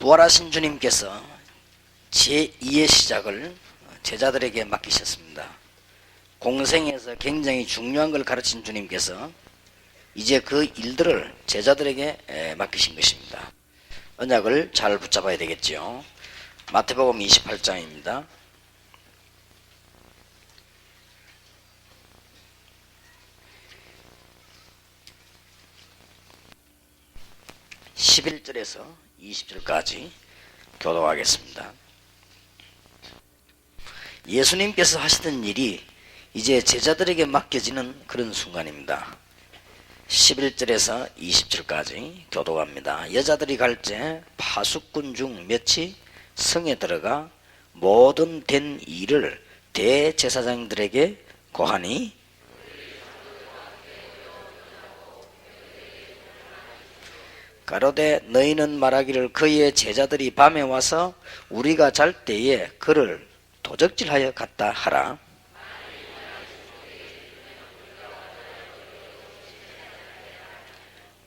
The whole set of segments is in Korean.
부활하신 주님께서 제2의 시작을 제자들에게 맡기셨습니다. 공생에서 굉장히 중요한 걸 가르친 주님께서 이제 그 일들을 제자들에게 맡기신 것입니다. 언약을 잘 붙잡아야 되겠죠. 마태복음 28장입니다. 11절에서 20절까지 교독하겠습니다. 예수님께서 하시던 일이 이제 제자들에게 맡겨지는 그런 순간입니다. 11절에서 20절까지 교독합니다. 여자들이 갈 때 파수꾼 중 몇이 성에 들어가 모든 된 일을 대제사장들에게 고하니 가로되 너희는 말하기를 그의 제자들이 밤에 와서 우리가 잘 때에 그를 도적질하여 갔다 하라.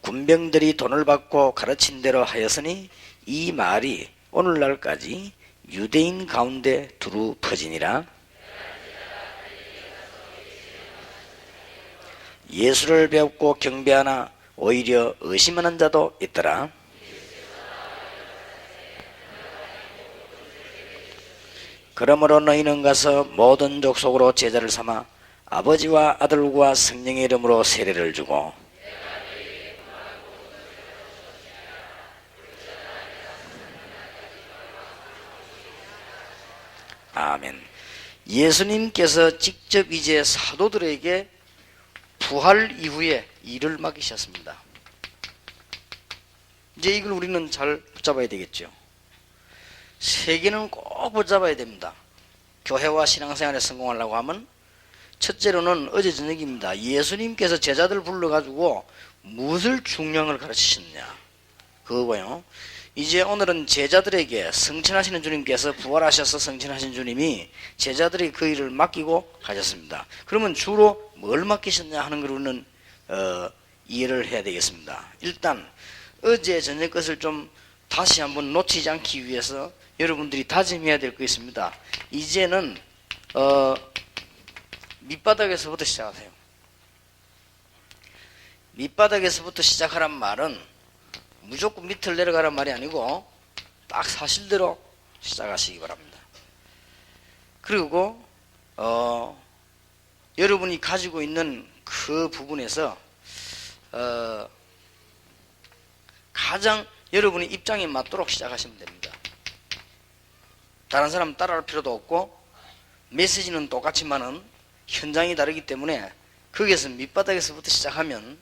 군병들이 돈을 받고 가르친 대로 하였으니 이 말이 오늘날까지 유대인 가운데 두루 퍼지니라. 예수를 배웠고 경배하나 오히려 의심하는 자도 있더라. 그러므로 너희는 가서 모든 족속으로 제자를 삼아 아버지와 아들과 성령의 이름으로 세례를 주고 아멘. 예수님께서 직접 이제 사도들에게 부활 이후에 일을 맡기셨습니다. 이제 이걸 우리는 잘 붙잡아야 되겠죠. 세 개는 꼭 붙잡아야 됩니다. 교회와 신앙생활에 성공하려고 하면 첫째로는 어제 저녁입니다. 예수님께서 제자들 불러가지고 무엇을 중요한 걸 가르치셨냐 그거고요. 이제 오늘은 제자들에게 성천하시는 주님께서 부활하셔서 성천하신 주님이 제자들이 그 일을 맡기고 가셨습니다. 그러면 주로 뭘 맡기셨냐 하는 걸 우리는 이해를 해야 되겠습니다. 일단 어제 저녁 것을 좀 다시 한번 놓치지 않기 위해서 여러분들이 다짐해야 될 거 있습니다. 이제는 밑바닥에서부터 시작하세요. 밑바닥에서부터 시작하란 말은 무조건 밑을 내려가란 말이 아니고 딱 사실대로 시작하시기 바랍니다. 그리고 여러분이 가지고 있는 그 부분에서 가장 여러분의 입장에 맞도록 시작하시면 됩니다. 다른 사람 따라할 필요도 없고 메시지는 똑같지만은 현장이 다르기 때문에 거기에서 밑바닥에서부터 시작하면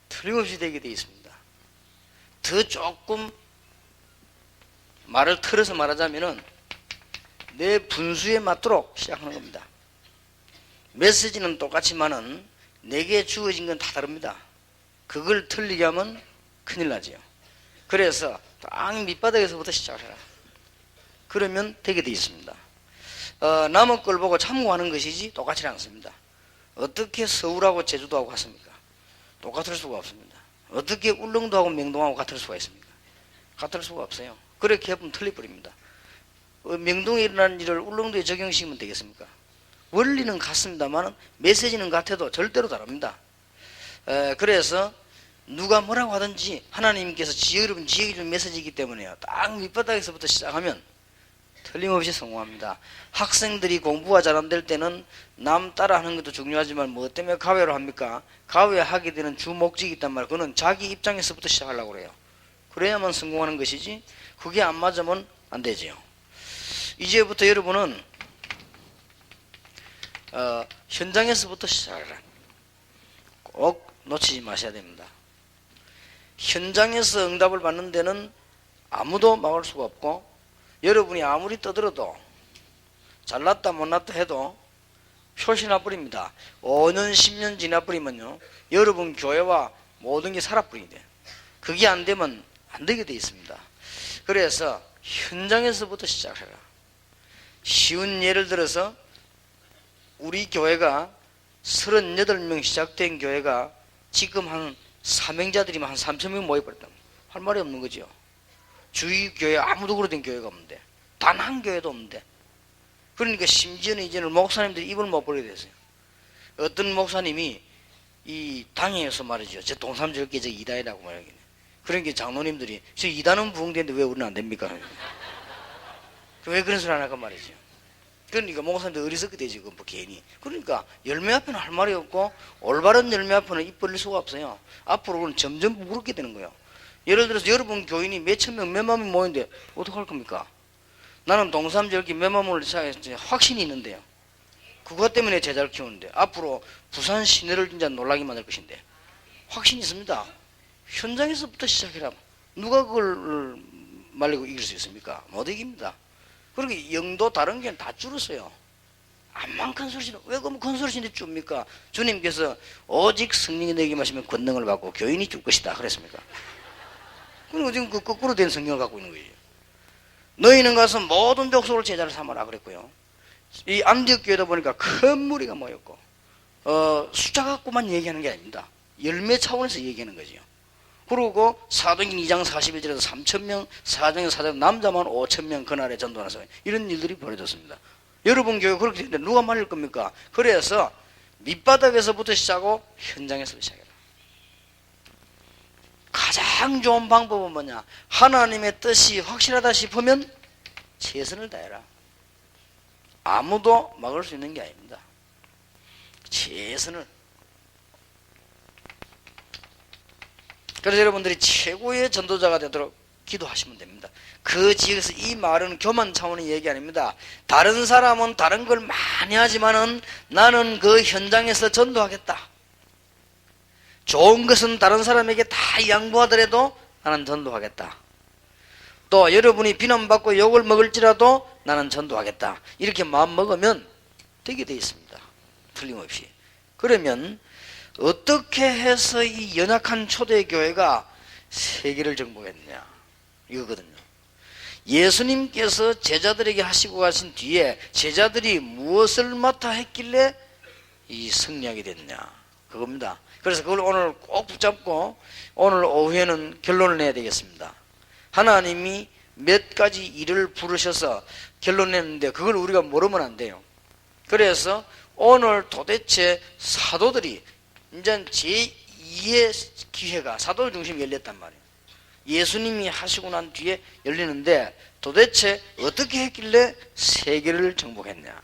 틀림없이 되게 되어 있습니다. 더 조금 말을 틀어서 말하자면은 내 분수에 맞도록 시작하는 겁니다. 메시지는 똑같지만은 내게 주어진 건 다 다릅니다. 그걸 틀리게 하면 큰일 나지요. 그래서 딱 밑바닥에서부터 시작해라. 그러면 되게 되어 있습니다. 남의 걸 보고 참고하는 것이지 똑같지 않습니다. 어떻게 서울하고 제주도하고 같습니까? 똑같을 수가 없습니다. 어떻게 울릉도하고 명동하고 같을 수가 있습니까? 같을 수가 없어요. 그렇게 해보면 틀려버립니다. 명동에 일어나는 일을 울릉도에 적용시키면 되겠습니까? 원리는 같습니다만 메시지는 같아도 절대로 다릅니다. 그래서 누가 뭐라고 하든지 하나님께서 여러분 지혜를 준 메시지이기 때문에요. 딱 밑바닥에서부터 시작하면 틀림없이 성공합니다. 학생들이 공부가 잘 안 될 때는 남 따라하는 것도 중요하지만 뭐 때문에 가외로 합니까? 가외하게 되는 주 목적이 있단 말이에요. 그거는 자기 입장에서부터 시작하려고 그래요. 그래야만 성공하는 것이지 그게 안 맞으면 안 되지요. 이제부터 여러분은 현장에서부터 시작하라. 꼭 놓치지 마셔야 됩니다. 현장에서 응답을 받는 데는 아무도 막을 수가 없고 여러분이 아무리 떠들어도 잘났다 못났다 해도 표시 나버립니다. 5년 10년 지나버리면요 여러분 교회와 모든 게 살아버리게 돼요. 그게 안 되면 안 되게 돼 있습니다. 그래서 현장에서부터 시작해라. 쉬운 예를 들어서 우리 교회가 38명 시작된 교회가 지금 한 사명자들이 한 3,000명 모여버렸다. 할 말이 없는 거죠. 주위 교회 아무도 그러던 교회가 없는데, 단 한 교회도 없는데. 그러니까 심지어는 이제는 목사님들이 입을 못 벌게 됐어요. 어떤 목사님이 이 당에서 말이죠, 저 동삼절기 저 이단이라고 말하겠네. 그러니까 장로님들이 저 이단은 부흥되는데 왜 우리는 안 됩니까? 왜 그런 소리 안 할까 말이죠. 그러니까 목사님들 어리석게 되지, 뭐 괜히. 그러니까 열매 앞에는 할 말이 없고 올바른 열매 앞에는 입 벌릴 수가 없어요. 앞으로는 점점 부끄럽게 되는 거예요. 예를 들어서 여러분 교인이 몇천 명, 몇만 명 모이는데 어떡할 겁니까? 나는 동삼절기 몇만을 확신이 있는데요. 그것 때문에 제자를 키우는데 앞으로 부산 시내를 진짜 놀라게 만들 것인데 확신이 있습니다. 현장에서부터 시작해라. 누가 그걸 말리고 이길 수 있습니까? 못 이깁니다. 그러니까 영도 다른 게 다 줄었어요. 암만 큰 소리치는, 왜 그럼 큰 소리치는데 줍니까? 주님께서 오직 성령이 너에게 마시면 권능을 받고 교인이 줄 것이다 그랬습니까? 그리고 지금 그 거꾸로 된 성령을 갖고 있는 거예요. 너희는 가서 모든 족속을 제자를 삼아라 그랬고요. 이 안디옥 교회다 보니까 큰 무리가 모였고 숫자 갖고만 얘기하는 게 아닙니다. 열매 차원에서 얘기하는 거죠. 그리고 사도행전 2장 41절에서 3,000명, 4장에서 4장 남자만 5,000명 그날에 전도하면서 이런 일들이 벌어졌습니다. 여러분 교회 그렇게 되는데 누가 말릴 겁니까? 그래서 밑바닥에서부터 시작하고 현장에서 시작해라. 가장 좋은 방법은 뭐냐? 하나님의 뜻이 확실하다 싶으면 최선을 다해라. 아무도 막을 수 있는 게 아닙니다. 최선을. 그래서 여러분들이 최고의 전도자가 되도록 기도하시면 됩니다. 그 지역에서 이 말은 교만 차원의 얘기 아닙니다. 다른 사람은 다른 걸 많이 하지만은 나는 그 현장에서 전도하겠다. 좋은 것은 다른 사람에게 다 양보하더라도 나는 전도하겠다. 또 여러분이 비난받고 욕을 먹을지라도 나는 전도하겠다. 이렇게 마음 먹으면 되게 돼 있습니다. 틀림없이. 그러면 어떻게 해서 이 연약한 초대교회가 세계를 정복했냐 이거거든요. 예수님께서 제자들에게 하시고 가신 뒤에 제자들이 무엇을 맡아 했길래 이 승리하게 됐냐 그겁니다. 그래서 그걸 오늘 꼭 붙잡고 오늘 오후에는 결론을 내야 되겠습니다. 하나님이 몇 가지 일을 부르셔서 결론 냈는데 그걸 우리가 모르면 안 돼요. 그래서 오늘 도대체 사도들이 이제 제2의 기회가 사도들 중심이 열렸단 말이에요. 예수님이 하시고 난 뒤에 열리는데 도대체 어떻게 했길래 세계를 정복했냐.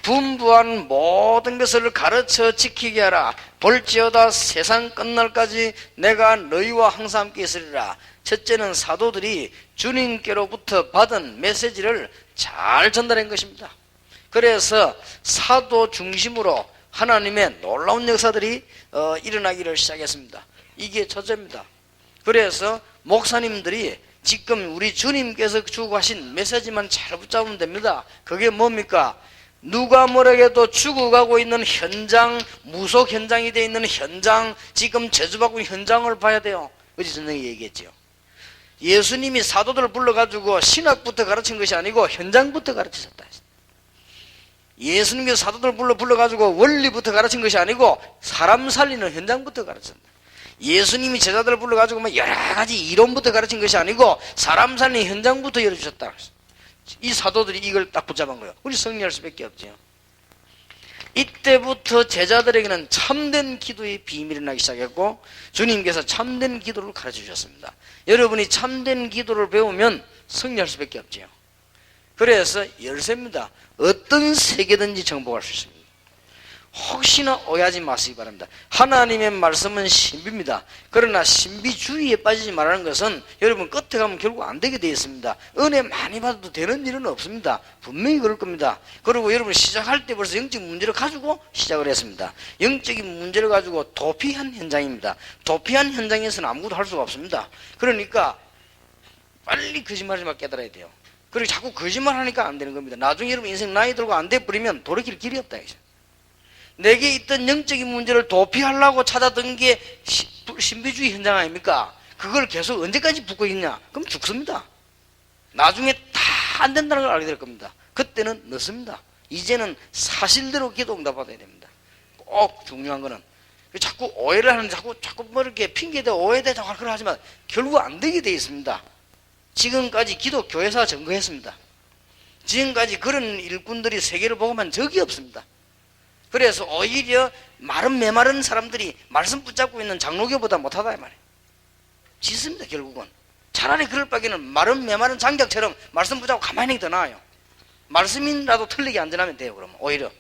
분부한 모든 것을 가르쳐 지키게 하라. 볼지어다 세상 끝날까지 내가 너희와 항상 함께 있으리라. 첫째는 사도들이 주님께로부터 받은 메시지를 잘 전달한 것입니다. 그래서 사도 중심으로 하나님의 놀라운 역사들이 일어나기를 시작했습니다. 이게 첫째입니다. 그래서 목사님들이 지금 우리 주님께서 주고 하신 메시지만 잘 붙잡으면 됩니다. 그게 뭡니까? 누가 뭐라해도 죽어가고 있는 현장, 무속 현장이 되어 있는 현장, 지금 저주받고 있는 현장을 봐야 돼요. 어제 저녁에 얘기했죠. 예수님이 사도들을 불러가지고 신학부터 가르친 것이 아니고 현장부터 가르치셨다. 예수님께서 사도들을 불러가지고 원리부터 가르친 것이 아니고 사람 살리는 현장부터 가르쳤다. 예수님이 제자들을 불러가지고 뭐 여러 가지 이론부터 가르친 것이 아니고 사람 살리는 현장부터 열어주셨다. 이 사도들이 이걸 딱 붙잡은 거예요. 우리 승리할 수밖에 없죠. 이때부터 제자들에게는 참된 기도의 비밀이 나기 시작했고 주님께서 참된 기도를 가르쳐 주셨습니다. 여러분이 참된 기도를 배우면 승리할 수밖에 없죠. 그래서 열쇠입니다. 어떤 세계든지 정복할 수 있습니다. 혹시나 오해하지 마시기 바랍니다. 하나님의 말씀은 신비입니다. 그러나 신비주의에 빠지지 말라는 것은 여러분 끝에 가면 결국 안 되게 되어 있습니다. 은혜 많이 받아도 되는 일은 없습니다. 분명히 그럴 겁니다. 그리고 여러분 시작할 때 벌써 영적 문제를 가지고 시작을 했습니다. 영적인 문제를 가지고 도피한 현장입니다. 도피한 현장에서는 아무것도 할 수가 없습니다. 그러니까 빨리 거짓말하지 마 깨달아야 돼요. 그리고 자꾸 거짓말 하니까 안 되는 겁니다. 나중에 여러분 인생 나이 들고 안 돼버리면 돌이킬 길이 없다. 내게 있던 영적인 문제를 도피하려고 찾아든 게 신비주의 현장 아닙니까? 그걸 계속 언제까지 붙고 있냐? 그럼 죽습니다. 나중에 다 안 된다는 걸 알게 될 겁니다. 그때는 늦습니다. 이제는 사실대로 기도 응답 받아야 됩니다. 꼭 중요한 거는. 자꾸 오해를 하는데 자꾸 뭐 이렇게 핑계대 오해대 자꾸 그걸 하지만 결국 안 되게 돼 있습니다. 지금까지 기독교회사 증거했습니다. 지금까지 그런 일꾼들이 세계를 보고만 적이 없습니다. 그래서 오히려 마른 메마른 사람들이 말씀 붙잡고 있는 장로교보다 못하다 이 말이에요. 짓습니다. 결국은 차라리 그럴 바에는 마른 메마른 장작처럼 말씀 붙잡고 가만히 더 나아요. 말씀이라도 틀리게 안 전하면 돼요. 그러면 오히려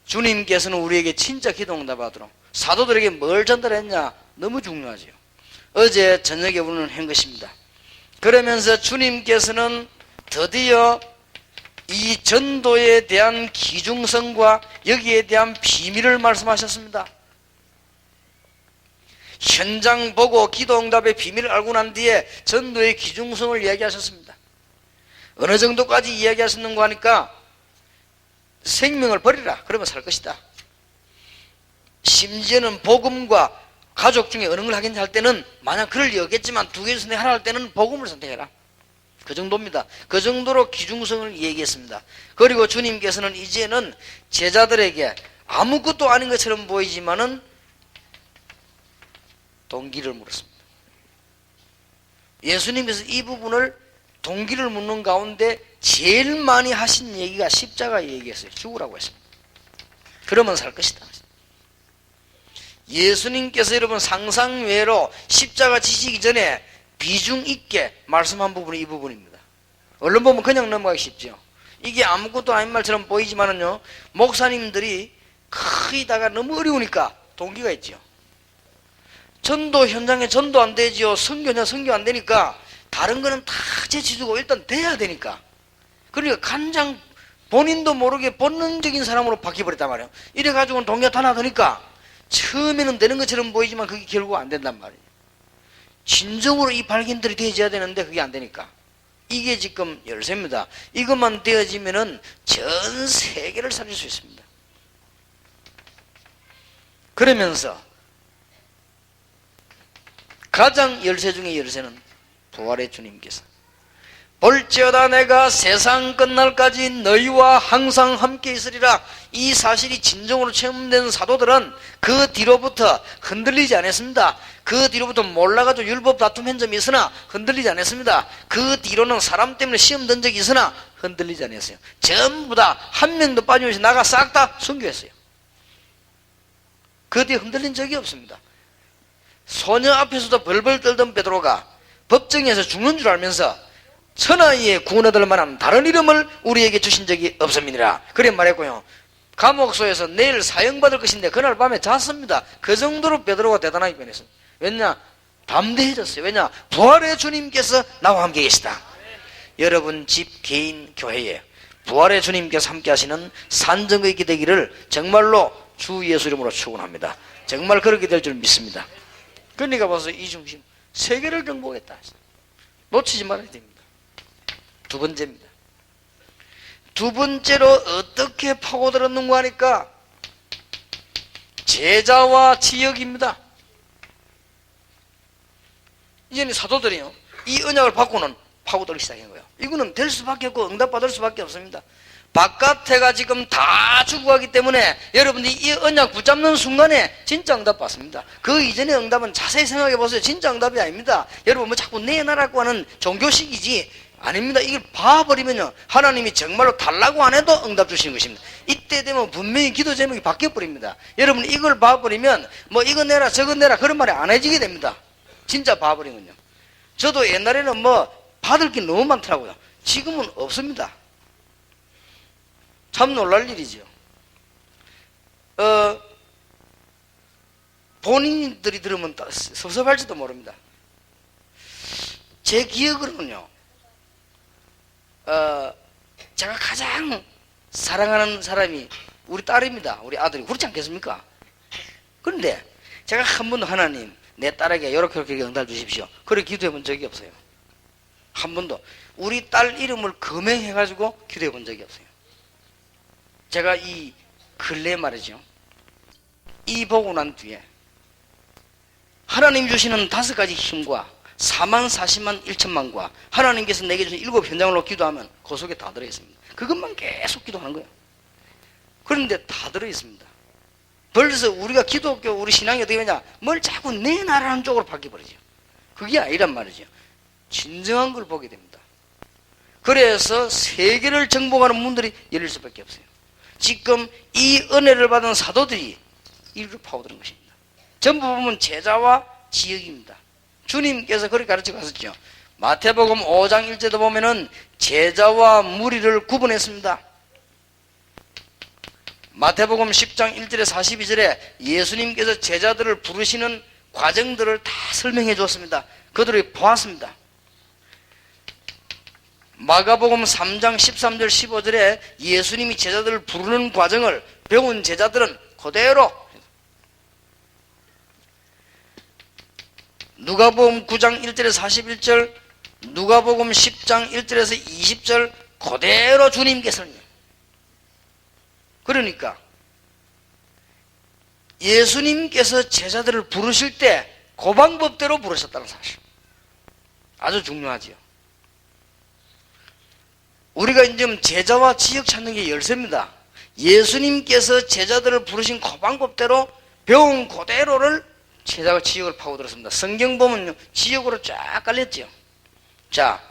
주님께서는 우리에게 진짜 기도 응답하도록 사도들에게 뭘 전달했냐 너무 중요하죠. 어제 저녁에 우리는 한 것입니다. 그러면서 주님께서는 드디어 이 전도에 대한 기중성과 여기에 대한 비밀을 말씀하셨습니다. 현장 보고 기도 응답의 비밀을 알고 난 뒤에 전도의 기중성을 이야기하셨습니다. 어느 정도까지 이야기하셨는가 하니까 생명을 버리라 그러면 살 것이다. 심지어는 복음과 가족 중에 어느 걸 하겠냐 할 때는 만약 그럴 리 없겠지만 두 개를 선택하라 할 때는 복음을 선택해라. 그 정도입니다. 그 정도로 기중성을 얘기했습니다. 그리고 주님께서는 이제는 제자들에게 아무것도 아닌 것처럼 보이지만은 동기를 물었습니다. 예수님께서 이 부분을 동기를 묻는 가운데 제일 많이 하신 얘기가 십자가 얘기였어요. 죽으라고 했습니다. 그러면 살 것이다. 예수님께서 여러분 상상외로 십자가 지시기 전에 비중 있게 말씀한 부분이 이 부분입니다. 얼른 보면 그냥 넘어가기 쉽죠. 이게 아무것도 아닌 말처럼 보이지만은요, 목사님들이 크이다가 너무 어려우니까 동기가 있죠. 전도 현장에 전도 안 되지요. 선교냐 선교 안 되니까 다른 거는 다 제치주고 일단 돼야 되니까. 그러니까 간장 본인도 모르게 본능적인 사람으로 바뀌어버렸단 말이에요. 이래가지고는 동기가 다 나더니까 처음에는 되는 것처럼 보이지만 그게 결국 안 된단 말이에요. 진정으로 이 발견들이 되어져야 되는데 그게 안 되니까. 이게 지금 열쇠입니다. 이것만 되어지면은 전 세계를 살릴 수 있습니다. 그러면서 가장 열쇠 중에 열쇠는 부활의 주님께서 볼지어다 내가 세상 끝날까지 너희와 항상 함께 있으리라. 이 사실이 진정으로 체험된 사도들은 그 뒤로부터 흔들리지 않았습니다. 그 뒤로부터 몰라가지고 율법 다툼한 점이 있으나 흔들리지 않았습니다. 그 뒤로는 사람 때문에 시험 든 적이 있으나 흔들리지 않았어요. 전부 다 한 명도 빠짐없이 나가 싹 다 순교했어요. 그 뒤에 흔들린 적이 없습니다. 소녀 앞에서도 벌벌 떨던 베드로가 법정에서 죽는 줄 알면서 천하에 구원 얻을 만한 다른 이름을 우리에게 주신 적이 없음이니라 그래 말했고요. 감옥소에서 내일 사형받을 것인데 그날 밤에 잤습니다. 그 정도로 베드로가 대단하게 변했습니다. 왜냐? 담대해졌어요. 왜냐? 부활의 주님께서 나와 함께 계시다. 여러분 집, 개인, 교회에 부활의 주님께서 함께 하시는 산정의 있게 되기를 정말로 주 예수 이름으로 축원합니다. 정말 그렇게 될 줄 믿습니다. 그러니까 벌써 이 중심 세계를 정복했다. 놓치지 말아야 됩니다. 두 번째입니다. 두 번째로 어떻게 파고들었는가 하니까 제자와 지역입니다. 이제는 사도들이요, 이 언약을 받고는 파고들기 시작한 거예요. 이거는 될 수밖에 없고 응답받을 수밖에 없습니다. 바깥에가 지금 다 죽어가기 때문에 여러분들이 이 언약 붙잡는 순간에 진짜 응답 받습니다. 그 이전의 응답은 자세히 생각해 보세요. 진짜 응답이 아닙니다. 여러분 뭐 자꾸 내 나라고 하는 종교식이지 아닙니다. 이걸 봐버리면요, 하나님이 정말로 달라고 안 해도 응답 주시는 것입니다. 이때 되면 분명히 기도 제목이 바뀌어버립니다. 여러분 이걸 봐버리면 뭐 이거 내라 저거 내라 그런 말이 안 해지게 됩니다. 진짜 봐버리면요. 저도 옛날에는 뭐 받을 게 너무 많더라고요. 지금은 없습니다. 참 놀랄 일이죠. 본인들이 들으면 섭섭할지도 모릅니다. 제 기억으로는요, 제가 가장 사랑하는 사람이 우리 딸입니다. 우리 아들이. 그렇지 않겠습니까? 그런데 제가 한 번도 하나님 내 딸에게 이렇게 응답 주십시오 그렇게 기도해 본 적이 없어요. 한 번도. 우리 딸 이름을 금행해가지고 기도해 본 적이 없어요. 제가 이 근래 말이죠, 이 보고 난 뒤에 하나님 주시는 5가지 힘과 4만 40만 1천만과 하나님께서 내게 주신 7 현장으로 기도하면 그 속에 다 들어있습니다. 그것만 계속 기도하는 거예요. 그런데 다 들어있습니다. 벌써 우리가 기독교 우리 신앙이 어떻게 되냐, 뭘 자꾸 내 나라는 쪽으로 바뀌어버리죠. 그게 아니란 말이죠. 진정한 걸 보게 됩니다. 그래서 세계를 정복하는 문들이 열릴 수밖에 없어요. 지금 이 은혜를 받은 사도들이 이를 파고드는 것입니다. 전부 보면 제자와 지역입니다. 주님께서 그렇게 가르쳐 가셨죠. 마태복음 5장 1절도 보면은 제자와 무리를 구분했습니다. 마태복음 10장 1절에 42절에 예수님께서 제자들을 부르시는 과정들을 다 설명해 주었습니다. 그들이 보았습니다. 마가복음 3장 13절 15절에 예수님이 제자들을 부르는 과정을 배운 제자들은 그대로, 누가복음 9장 1절에 41절, 누가복음 10장 1절에서 20절 그대로 주님께 설명. 그러니까 예수님께서 제자들을 부르실 때 그 방법대로 부르셨다는 사실, 아주 중요하지요. 우리가 이제 제자와 지역 찾는 게 열쇠입니다. 예수님께서 제자들을 부르신 그 방법대로 배운 그대로를 제자가 지역을 파고들었습니다. 성경 보면 지역으로 쫙 깔렸죠. 자,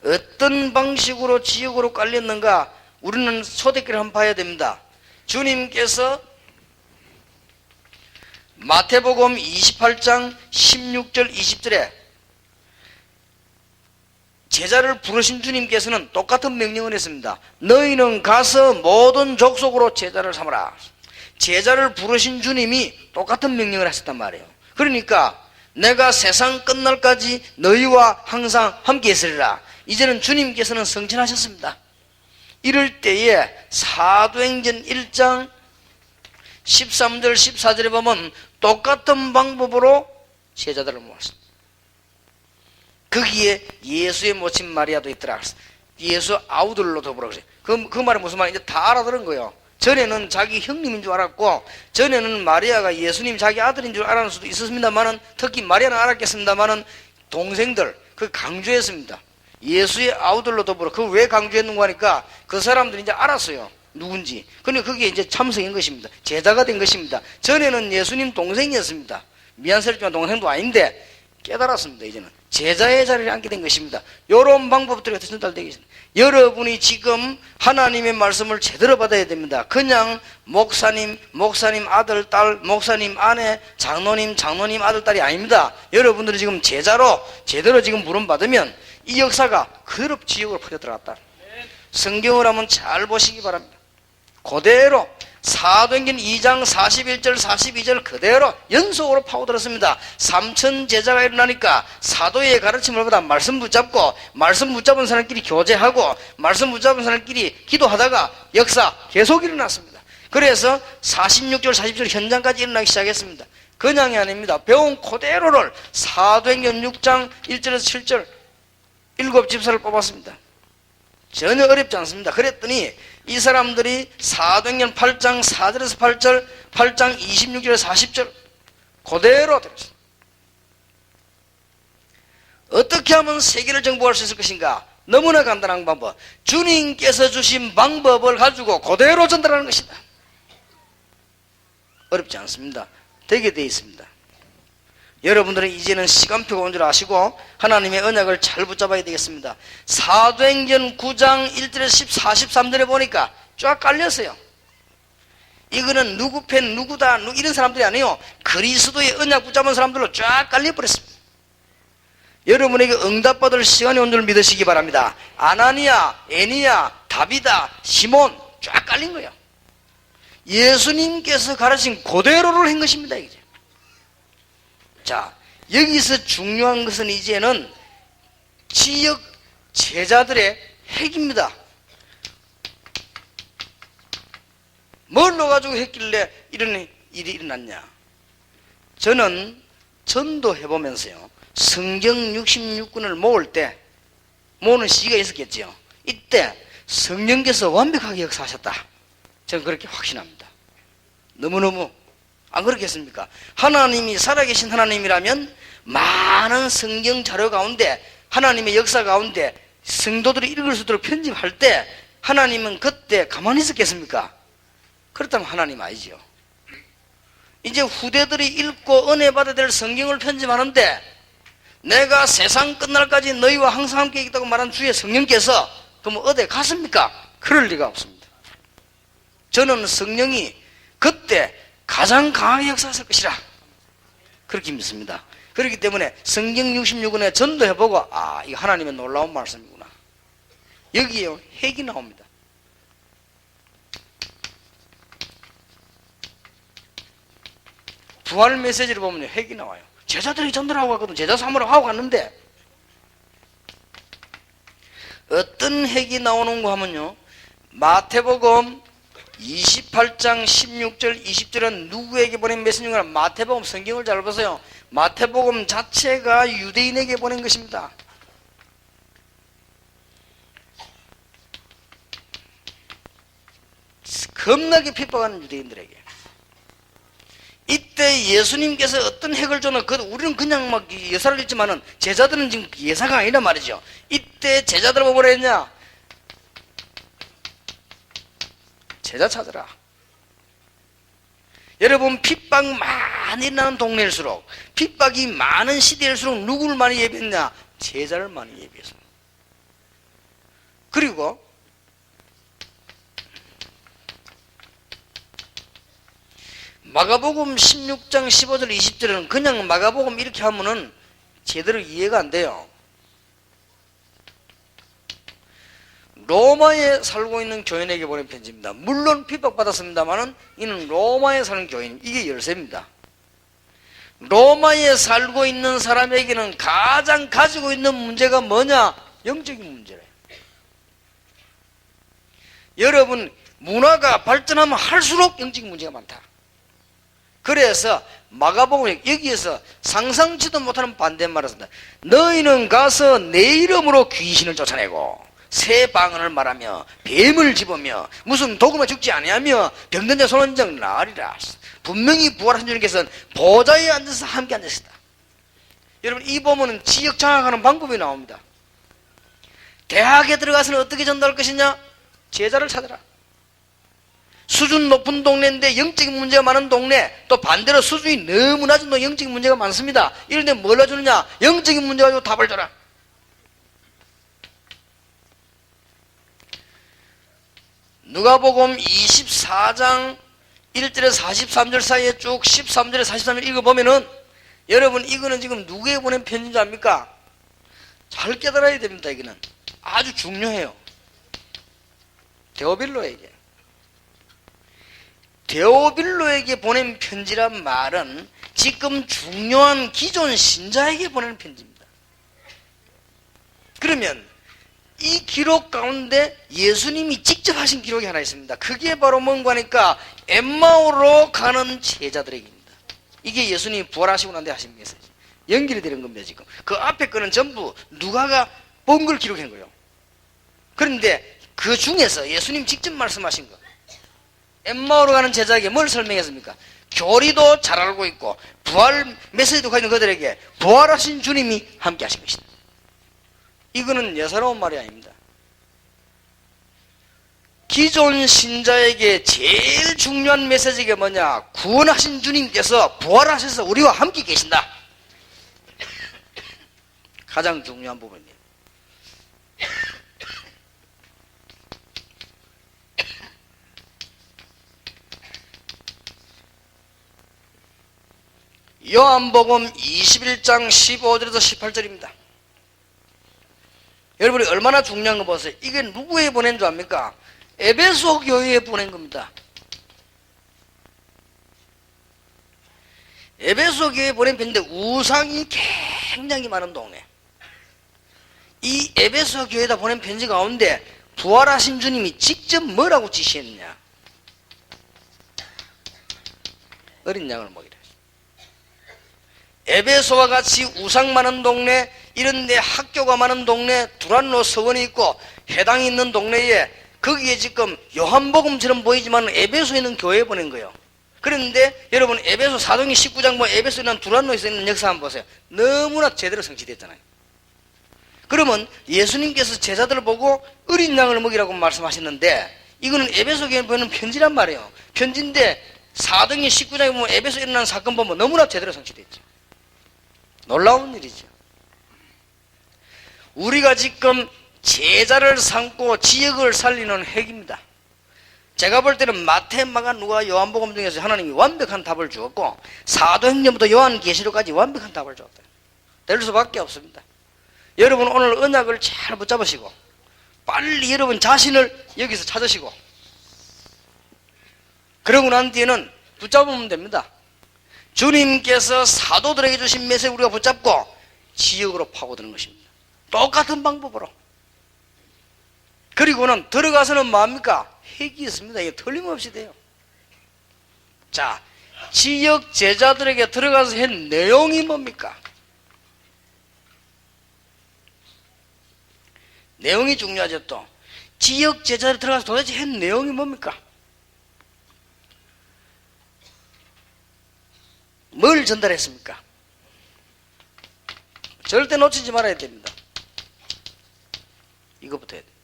어떤 방식으로 지역으로 깔렸는가 우리는 초대교를 한번 봐야 됩니다. 주님께서 마태복음 28장 16절 20절에 제자를 부르신 주님께서는 똑같은 명령을 했습니다. 너희는 가서 모든 족속으로 제자를 삼으라. 제자를 부르신 주님이 똑같은 명령을 하셨단 말이에요. 그러니까 내가 세상 끝날까지 너희와 항상 함께 있으리라. 이제는 주님께서는 성천하셨습니다. 이럴 때에 사도행전 1장 13절 14절에 보면 똑같은 방법으로 제자들을 모았습니다. 거기에 예수의 모친 마리아도 있더라. 예수 아우들로 더불어 그랬어요. 그 말은 무슨 말인지 다 알아들은 거예요. 전에는 자기 형님인 줄 알았고, 전에는 마리아가 예수님 자기 아들인 줄 알았을 수도 있었습니다만은, 특히 마리아는 알았겠습니다만은 동생들 그 강조했습니다. 예수의 아우들로 더불어. 그걸 왜 강조했는가 하니까 그 사람들이 이제 알았어요, 누군지. 그러니까 그게 이제 참석인 것입니다. 제자가 된 것입니다. 전에는 예수님 동생이었습니다. 미안스럽지만 동생도 아닌데 깨달았습니다. 이제는 제자의 자리를 앉게 된 것입니다. 이런 방법들이 전달되기 있습니다. 여러분이 지금 하나님의 말씀을 제대로 받아야 됩니다. 그냥 목사님 아들, 딸, 목사님 아내, 장로님 아들, 딸이 아닙니다. 여러분들이 지금 제자로 제대로 지금 부름받으면 이 역사가 그대로 지역으로 퍼져 들어갔다. 성경을 한번 잘 보시기 바랍니다. 그대로 사도행전 2장 41절 42절 그대로 연속으로 파고들었습니다. 3천 제자가 일어나니까 사도의 가르침을 보다 말씀 붙잡고, 말씀 붙잡은 사람끼리 교제하고, 말씀 붙잡은 사람끼리 기도하다가 역사 계속 일어났습니다. 그래서 46절 40절 현장까지 일어나기 시작했습니다. 그냥이 아닙니다. 배운 그대로를 사도행전 6장 1절에서 7절 7집사를 뽑았습니다. 전혀 어렵지 않습니다. 그랬더니 이 사람들이 사도행전 8장 4절에서 8절, 8장 26절에서 40절 그대로 들었습니다. 어떻게 하면 세계를 정복할 수 있을 것인가? 너무나 간단한 방법. 주님께서 주신 방법을 가지고 그대로 전달하는 것이다. 어렵지 않습니다. 되게 되어 있습니다. 여러분들은 이제는 시간표가 온 줄 아시고 하나님의 언약을 잘 붙잡아야 되겠습니다. 사도행전 9장 1절에서 43절에 보니까 쫙 깔렸어요. 이거는 누구 편 누구다 이런 사람들이 아니에요. 그리스도의 언약 붙잡은 사람들로 쫙 깔려버렸습니다. 여러분에게 응답받을 시간이 온 줄 믿으시기 바랍니다. 아나니아, 에니야, 다비다, 시몬 쫙 깔린 거예요. 예수님께서 가르친 그대로를 한 것입니다. 이제. 자, 여기서 중요한 것은 이제는 지역 제자들의 핵입니다. 뭘로 가지고 했길래 이런 일이 일어났냐? 저는 전도해보면서요, 성경 66권을 모으는 시기가 있었겠죠. 이때 성령께서 완벽하게 역사하셨다. 저는 그렇게 확신합니다. 너무너무. 안 그렇겠습니까? 하나님이 살아계신 하나님이라면 많은 성경 자료 가운데, 하나님의 역사 가운데 성도들이 읽을 수 있도록 편집할 때 하나님은 그때 가만히 있었겠습니까? 그렇다면 하나님 아니죠. 이제 후대들이 읽고 은혜 받아야 될 성경을 편집하는데 내가 세상 끝날까지 너희와 항상 함께 있다고 말한 주의 성령께서 그럼 어디 갔습니까? 그럴 리가 없습니다. 저는 성령이 그때 가장 강하게 역사했을 것이라 그렇게 믿습니다. 그렇기 때문에 성경 66권에 전도해보고 이거 하나님의 놀라운 말씀이구나. 여기에 핵이 나옵니다. 부활 메시지를 보면 핵이 나와요. 제자들이 전도를 하고 갔거든. 제자 사모를 하고 갔는데 어떤 핵이 나오는가 하면요, 마태복음 28장 16절 20절은 누구에게 보낸 메시지인가? 마태복음 성경을 잘 보세요. 마태복음 자체가 유대인에게 보낸 것입니다. 겁나게 핍박하는 유대인들에게. 이때 예수님께서 어떤 핵을 줬나? 우리는 그냥 막 예사를 읽지만은 제자들은 지금 예사가 아니란 말이죠. 이때 제자들 뭐라 했냐? 제자 찾으라. 여러분, 핍박 많이 나는 동네일수록, 핍박이 많은 시대일수록 누구를 많이 예비했냐? 제자를 많이 예비했습니다. 그리고 마가복음 16장 15절 20절은 그냥 마가복음 이렇게 하면은 제대로 이해가 안 돼요. 로마에 살고 있는 교인에게 보낸 편지입니다. 물론 핍박받았습니다만은 이는 로마에 사는 교인, 이게 열쇠입니다. 로마에 살고 있는 사람에게는 가장 가지고 있는 문제가 뭐냐? 영적인 문제래요. 여러분, 문화가 발전하면 할수록 영적인 문제가 많다. 그래서 마가복음 여기에서 상상치도 못하는 반대말을 쓴다. 너희는 가서 내 이름으로 귀신을 쫓아내고 새 방언을 말하며 뱀을 집으며 무슨 도구만 죽지 아니하며 병든 자 손은정 나으리라. 분명히 부활하신 주님께서는 보좌에 앉아서 함께 앉으셨다. 여러분, 이 보면은 지역 장악하는 방법이 나옵니다. 대학에 들어가서는 어떻게 전도할 것이냐? 제자를 찾아라. 수준 높은 동네인데 영적인 문제가 많은 동네, 또 반대로 수준이 너무 낮은 동네 영적인 문제가 많습니다. 이럴 때 뭘 해주느냐? 영적인 문제 가지고 답을 줘라. 누가복음 24장 1절에서 43절 사이에 쭉 13절에서 43절 읽어보면은 여러분, 이거는 지금 누구에게 보낸 편지인 줄 압니까? 잘 깨달아야 됩니다. 이거는 아주 중요해요. 데오빌로에게. 데오빌로에게 보낸 편지란 말은 지금 중요한 기존 신자에게 보내는 편지입니다. 그러면 이 기록 가운데 예수님이 직접 하신 기록이 하나 있습니다. 그게 바로 뭔가 하니까 엠마오로 가는 제자들에게입니다. 이게 예수님이 부활하시고 난 뒤에 하신 메시지. 연결이 되는 겁니다. 지금 그 앞에 거는 전부 누가가 본 걸 기록한 거예요. 그런데 그 중에서 예수님 직접 말씀하신 거, 엠마오로 가는 제자에게 뭘 설명했습니까? 교리도 잘 알고 있고 부활 메시지도 가진 그들에게 부활하신 주님이 함께 하신 것이다. 이거는 예사로운 말이 아닙니다. 기존 신자에게 제일 중요한 메시지가 뭐냐? 구원하신 주님께서 부활하셔서 우리와 함께 계신다. 가장 중요한 부분이에요. 요한복음 21장 15절에서 18절입니다. 여러분이 얼마나 중요한 거 보세요. 이게 누구에 보낸 줄 압니까? 에베소 교회에 보낸 겁니다. 에베소 교회에 보낸 편인데 우상이 굉장히 많은 동네. 이 에베소 교회에다 보낸 편지 가운데 부활하신 주님이 직접 뭐라고 지시했느냐? 어린 양을 먹이라. 에베소와 같이 우상 많은 동네, 이런 데 학교가 많은 동네, 두란노 서원이 있고 회당이 있는 동네에 거기에 지금 요한복음처럼 보이지만 에베소에 있는 교회에 보낸 거예요. 그런데 여러분, 에베소 사도행전 19장 에베소에 있는 두란노에 있는 역사 한번 보세요. 너무나 제대로 성취됐잖아요. 그러면 예수님께서 제자들을 보고 어린 양을 먹이라고 말씀하셨는데 이거는 에베소 교회에 보내는 편지란 말이에요. 편지인데 사도행전 19장에 보면 에베소 일어난 사건 보면 너무나 제대로 성취되어 있죠. 놀라운 일이죠. 우리가 지금 제자를 삼고 지역을 살리는 핵입니다. 제가 볼 때는 마태, 마가, 누가, 요한복음 중에서 하나님이 완벽한 답을 주었고 사도행전부터 요한계시록까지 완벽한 답을 주었다. 될 수밖에 없습니다. 여러분 오늘 언약을 잘 붙잡으시고 빨리 여러분 자신을 여기서 찾으시고 그러고 난 뒤에는 붙잡으면 됩니다. 주님께서 사도들에게 주신 메시지 우리가 붙잡고 지역으로 파고드는 것입니다. 똑같은 방법으로. 그리고는 들어가서는 뭡니까? 핵이 있습니다. 이게 틀림없이 돼요. 자, 지역 제자들에게 들어가서 한 내용이 뭡니까? 내용이 중요하죠. 또 지역 제자들 들어가서 도대체 한 내용이 뭡니까? 뭘 전달했습니까? 절대 놓치지 말아야 됩니다. 이거부터 해야 돼요.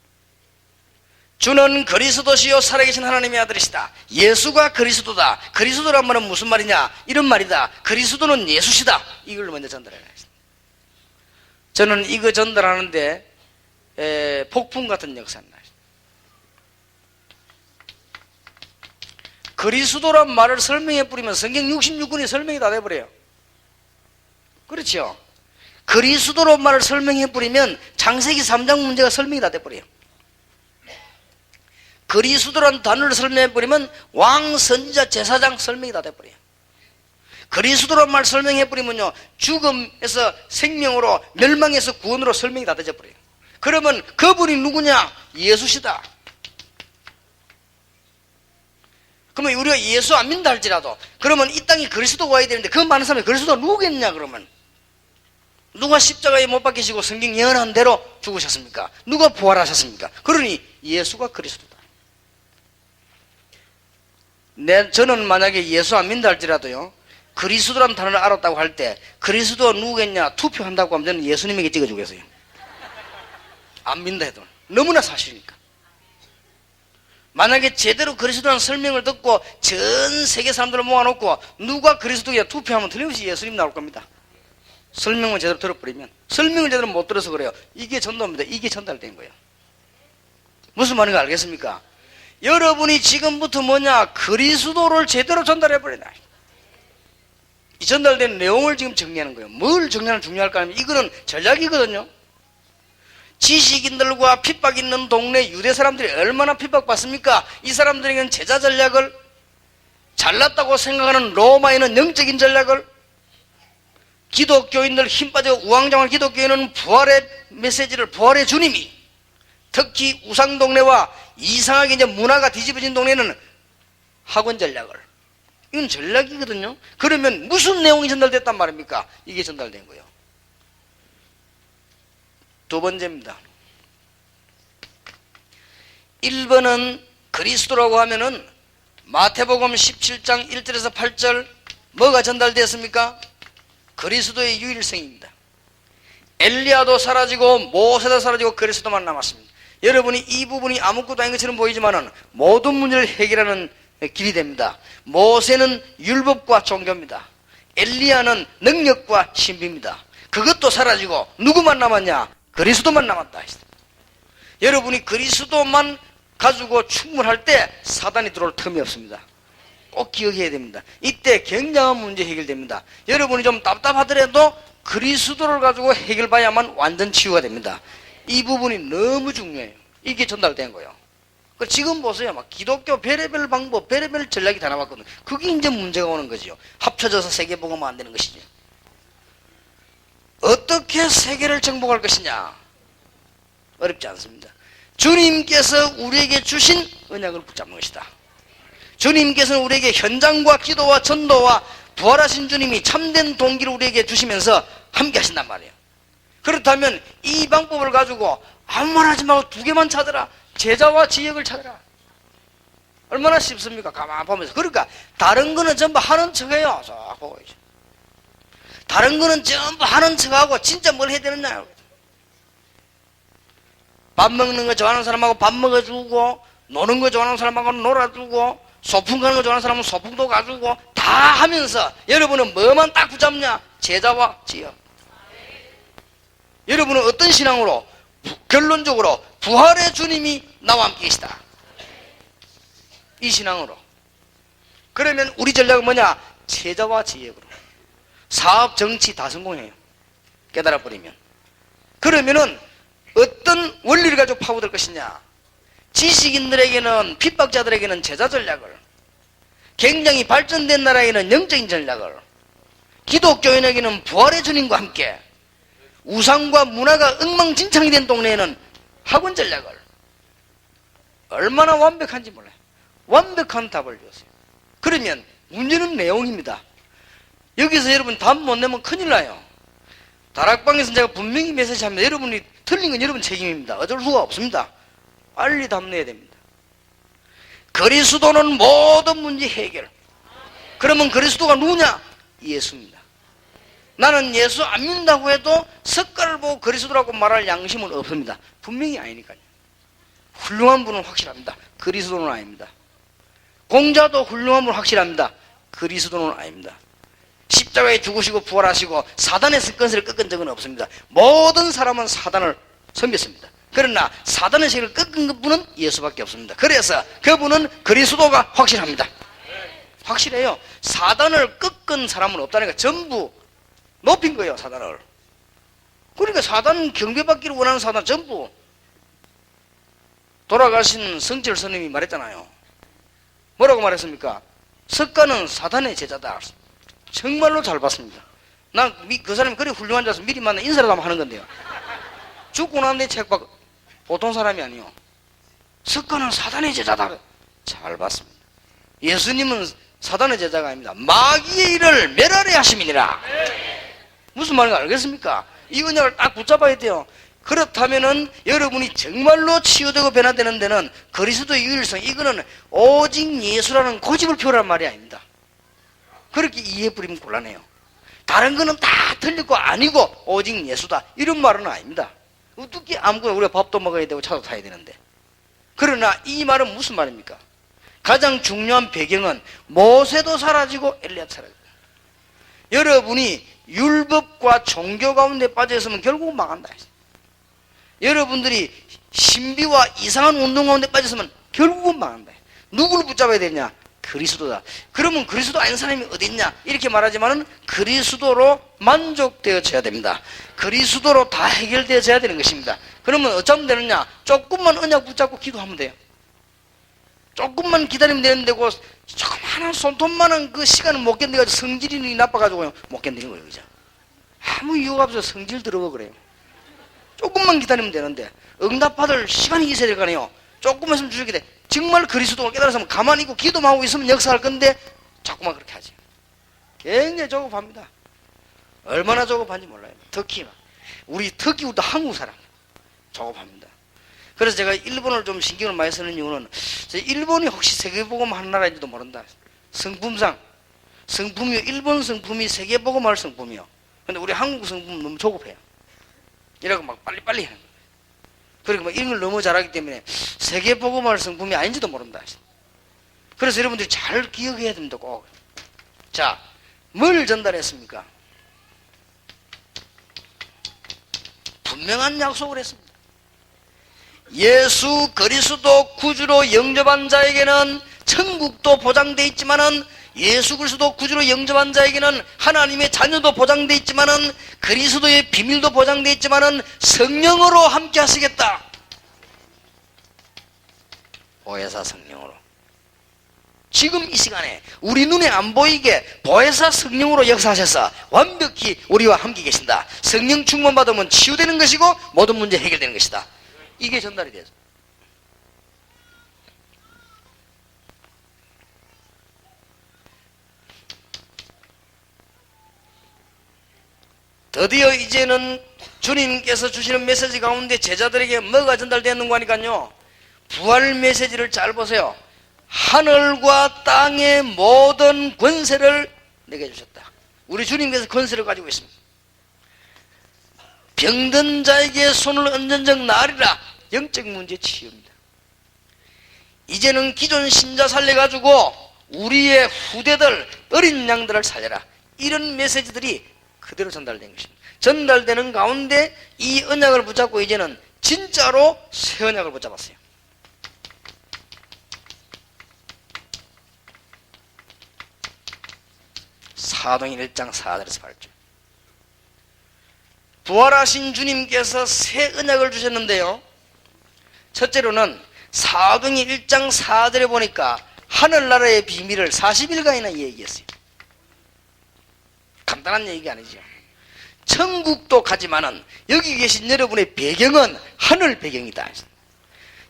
주는 그리스도시요 살아계신 하나님의 아들이시다. 예수가 그리스도다. 그리스도란 말은 무슨 말이냐? 이런 말이다. 그리스도는 예수시다. 이걸 먼저 전달해야 합니다. 저는 이거 전달하는데 폭풍 같은 역사는 나요. 그리스도란 말을 설명해 뿌리면 성경 66권이 설명이 다 돼버려요. 그렇죠? 그리스도란 말을 설명해 뿌리면 창세기 3장 문제가 설명이 다 돼버려요. 그리스도란 단어를 설명해 뿌리면 왕, 선지자, 제사장 설명이 다 돼버려요. 그리스도란 말 설명해 뿌리면요 죽음에서 생명으로 멸망에서 구원으로 설명이 다 되어버려요. 그러면 그분이 누구냐? 예수시다. 그러면 우리가 예수 안 믿는다 할지라도 그러면 이 땅에 그리스도가 와야 되는데 그 많은 사람이 그리스도가 누구겠냐? 그러면 누가 십자가에 못 박히시고 성경 예언한 대로 죽으셨습니까? 누가 부활하셨습니까? 그러니 예수가 그리스도다. 저는 만약에 예수 안 믿는다 할지라도요 그리스도란 단어를 알았다고 할 때 그리스도가 누구겠냐 투표한다고 하면 저는 예수님에게 찍어주겠어요. 안 믿는다 해도 너무나 사실이니까. 만약에 제대로 그리스도라는 설명을 듣고 전 세계 사람들을 모아놓고 누가 그리스도냐 투표하면 틀림없이 예수님 나올 겁니다. 설명을 제대로 들어버리면. 설명을 제대로 못 들어서 그래요. 이게 전도입니다. 이게 전달된 거예요. 무슨 말인가 알겠습니까? 여러분이 지금부터 뭐냐 그리스도를 제대로 전달해버려야 돼. 이 전달된 내용을 지금 정리하는 거예요. 뭘 정리하는 중요할까 하면 이거는 전략이거든요. 지식인들과 핍박 있는 동네 유대 사람들이 얼마나 핍박받습니까? 이 사람들에게는 제자 전략을, 잘났다고 생각하는 로마에는 영적인 전략을, 기독교인들 힘 빠져 우왕좌왕 기독교인은 부활의 메시지를, 부활의 주님이, 특히 우상 동네와 이상하게 이제 문화가 뒤집어진 동네는 학원 전략을, 이건 전략이거든요. 그러면 무슨 내용이 전달됐단 말입니까? 이게 전달된 거예요. 두 번째입니다. 1번은 그리스도라고 하면은 마태복음 17장 1절에서 8절 뭐가 전달됐습니까? 그리스도의 유일성입니다. 엘리야도 사라지고 모세도 사라지고 그리스도만 남았습니다. 여러분이 이 부분이 아무것도 아닌 것처럼 보이지만은 모든 문제를 해결하는 길이 됩니다. 모세는 율법과 종교입니다. 엘리야는 능력과 신비입니다. 그것도 사라지고 누구만 남았냐? 그리스도만 남았다. 여러분이 그리스도만 가지고 충분할 때 사단이 들어올 틈이 없습니다. 꼭 기억해야 됩니다. 이때 굉장한 문제 해결됩니다. 여러분이 좀 답답하더라도 그리스도를 가지고 해결봐야만 완전 치유가 됩니다. 이 부분이 너무 중요해요. 이게 전달된 거예요. 지금 보세요. 막 기독교 별의별 방법, 별의별 전략이 다 나왔거든요. 그게 이제 문제가 오는 거죠. 합쳐져서 세계복음화 안 되는 것이죠. 어떻게 세계를 정복할 것이냐? 어렵지 않습니다. 주님께서 우리에게 주신 언약을 붙잡는 것이다. 주님께서는 우리에게 현장과 기도와 전도와 부활하신 주님이 참된 동기를 우리에게 주시면서 함께 하신단 말이에요. 그렇다면 이 방법을 가지고 아무 말 하지 말고 두 개만 찾으라. 제자와 지역을 찾으라. 얼마나 쉽습니까? 가만히 보면서. 그러니까 다른 거는 전부 하는 척해요. 쫙 보고 있죠. 다른 거는 전부 하는 척하고 진짜 뭘 해야 되느냐. 밥 먹는 거 좋아하는 사람하고 밥 먹어주고, 노는 거 좋아하는 사람하고 놀아주고, 소풍 가는 거 좋아하는 사람은 소풍도 가지고 다 하면서 여러분은 뭐만 딱 붙잡냐? 제자와 지역. 여러분은 어떤 신앙으로? 결론적으로 부활의 주님이 나와 함께 계시다. 이 신앙으로. 그러면 우리 전략은 뭐냐? 제자와 지역으로. 사업, 정치 다 성공해요. 깨달아버리면. 그러면은 어떤 원리를 가지고 파고들 것이냐? 지식인들에게는, 핍박자들에게는 제자 전략을, 굉장히 발전된 나라에는 영적인 전략을, 기독교인에게는 부활의 주님과 함께, 우상과 문화가 엉망진창이 된 동네에는 학원 전략을, 얼마나 완벽한지 몰라요. 완벽한 답을 줬어요. 그러면 문제는 내용입니다. 여기서 여러분 답 못 내면 큰일 나요. 다락방에서 제가 분명히 메시지 합니다. 여러분이 틀린 건 여러분 책임입니다. 어쩔 수가 없습니다. 빨리 답 내야 됩니다. 그리스도는 모든 문제 해결. 그러면 그리스도가 누구냐? 예수입니다. 나는 예수 안 믿는다고 해도 석가를 보고 그리스도라고 말할 양심은 없습니다. 분명히 아니니까요. 훌륭한 분은 확실합니다. 그리스도는 아닙니다. 공자도 훌륭한 분은 확실합니다. 그리스도는 아닙니다. 십자가에 죽으시고 부활하시고 사단의 습관을 꺾은 적은 없습니다. 모든 사람은 사단을 섬겼습니다. 그러나 사단의 세력을 꺾은 분은 예수밖에 없습니다. 그래서 그분은 그리스도가 확실합니다. 확실해요. 사단을 꺾은 사람은 없다니까. 전부 높인 거예요, 사단을. 그러니까 사단 경배받기를 원하는 사단 전부. 돌아가신 성철 스님이 말했잖아요. 뭐라고 말했습니까? 석가는 사단의 제자다. 정말로 잘 봤습니다. 난 그 사람이 그리 훌륭한 자라서 미리 만나 인사라도 한번 하는 건데요. 죽고 난 뒤에 책 봐. 보통 사람이 아니요. 석가는 사단의 제자다. 잘 봤습니다. 예수님은 사단의 제자가 아닙니다. 마귀의 일을 멸하려 하심이니라. 무슨 말인지 알겠습니까? 이 은약을 딱 붙잡아야 돼요. 그렇다면은 여러분이 정말로 치유되고 변화되는 데는 그리스도의 유일성, 이거는 오직 예수라는 고집을 표현한 말이 아닙니다. 그렇게 이해해버리면 곤란해요. 다른 거는 다 틀리고 아니고 오직 예수다, 이런 말은 아닙니다. 어떻게 아무거나 우리가 밥도 먹어야 되고 차도 타야 되는데. 그러나 이 말은 무슨 말입니까? 가장 중요한 배경은 모세도 사라지고 엘리야도 사라지고, 여러분이 율법과 종교 가운데 빠져 있으면 결국 망한다. 여러분들이 신비와 이상한 운동 가운데 빠져 있으면 결국은 망한다. 누구를 붙잡아야 되냐? 그리스도다. 그러면 그리스도 아닌 사람이 어디 있냐? 이렇게 말하지만은 그리스도로 만족되어져야 됩니다. 그리스도로 다 해결되어져야 되는 것입니다. 그러면 어쩌면 되느냐? 조금만 언약 붙잡고 기도하면 돼요. 조금만 기다리면 되는 데고, 조그마한 손톱만한 그 시간은 못 견뎌가지고 성질이 나빠가지고 못 견디는 거예요. 그죠? 아무 이유가 없어서 성질 들어가 그래요. 조금만 기다리면 되는데 응답받을 시간이 있어야 될 거 아니에요. 조금만 있으면 주시게 돼. 정말 그리스도를 깨달아서 가만히 있고 기도만 하고 있으면 역사할 건데 자꾸만 그렇게 하지. 굉장히 조급합니다. 얼마나 조급한지 몰라요. 특히 우리 한국 사람 조급합니다. 그래서 제가 일본을 좀 신경을 많이 쓰는 이유는, 일본이 혹시 세계복음 하는 나라인지도 모른다. 성품상 성품이, 일본 성품이 세계복음 할 성품이요. 근데 우리 한국 성품은 너무 조급해요. 이라고 막 빨리빨리 하는 거예요. 그리고 막 이런 걸 너무 잘하기 때문에 세계복음 할 성품이 아닌지도 모른다. 그래서 여러분들이 잘 기억해야 됩니다. 꼭. 자, 뭘 전달했습니까? 분명한 약속을 했습니다. 예수 그리스도 구주로 영접한 자에게는 천국도 보장되어 있지만은, 예수 그리스도 구주로 영접한 자에게는 하나님의 자녀도 보장되어 있지만은, 그리스도의 비밀도 보장되어 있지만은 성령으로 함께 하시겠다. 보혜사 성령으로. 지금 이 시간에 우리 눈에 안 보이게 보혜사 성령으로 역사하셔서 완벽히 우리와 함께 계신다. 성령 충만 받으면 치유되는 것이고 모든 문제 해결되는 것이다. 이게 전달이 돼서. 드디어 이제는 주님께서 주시는 메시지 가운데 제자들에게 뭐가 전달되었는가 하니까요, 부활 메시지를 잘 보세요. 하늘과 땅의 모든 권세를 내게 주셨다. 우리 주님께서 권세를 가지고 있습니다. 병든 자에게 손을 얹은 적 나으리라. 영적 문제 치유입니다. 이제는 기존 신자 살려가지고 우리의 후대들 어린 양들을 살려라. 이런 메시지들이 그대로 전달된 것입니다. 전달되는 가운데 이 언약을 붙잡고 이제는 진짜로 새 언약을 붙잡았어요. 사도행전 1장 4절에서 8절. 부활하신 주님께서 새 언약을 주셨는데요, 첫째로는 사도행전 1장 4절에 보니까 하늘나라의 비밀을 40일간이나 얘기했어요. 간단한 얘기가 아니죠. 천국도 가지만은 여기 계신 여러분의 배경은 하늘 배경이다.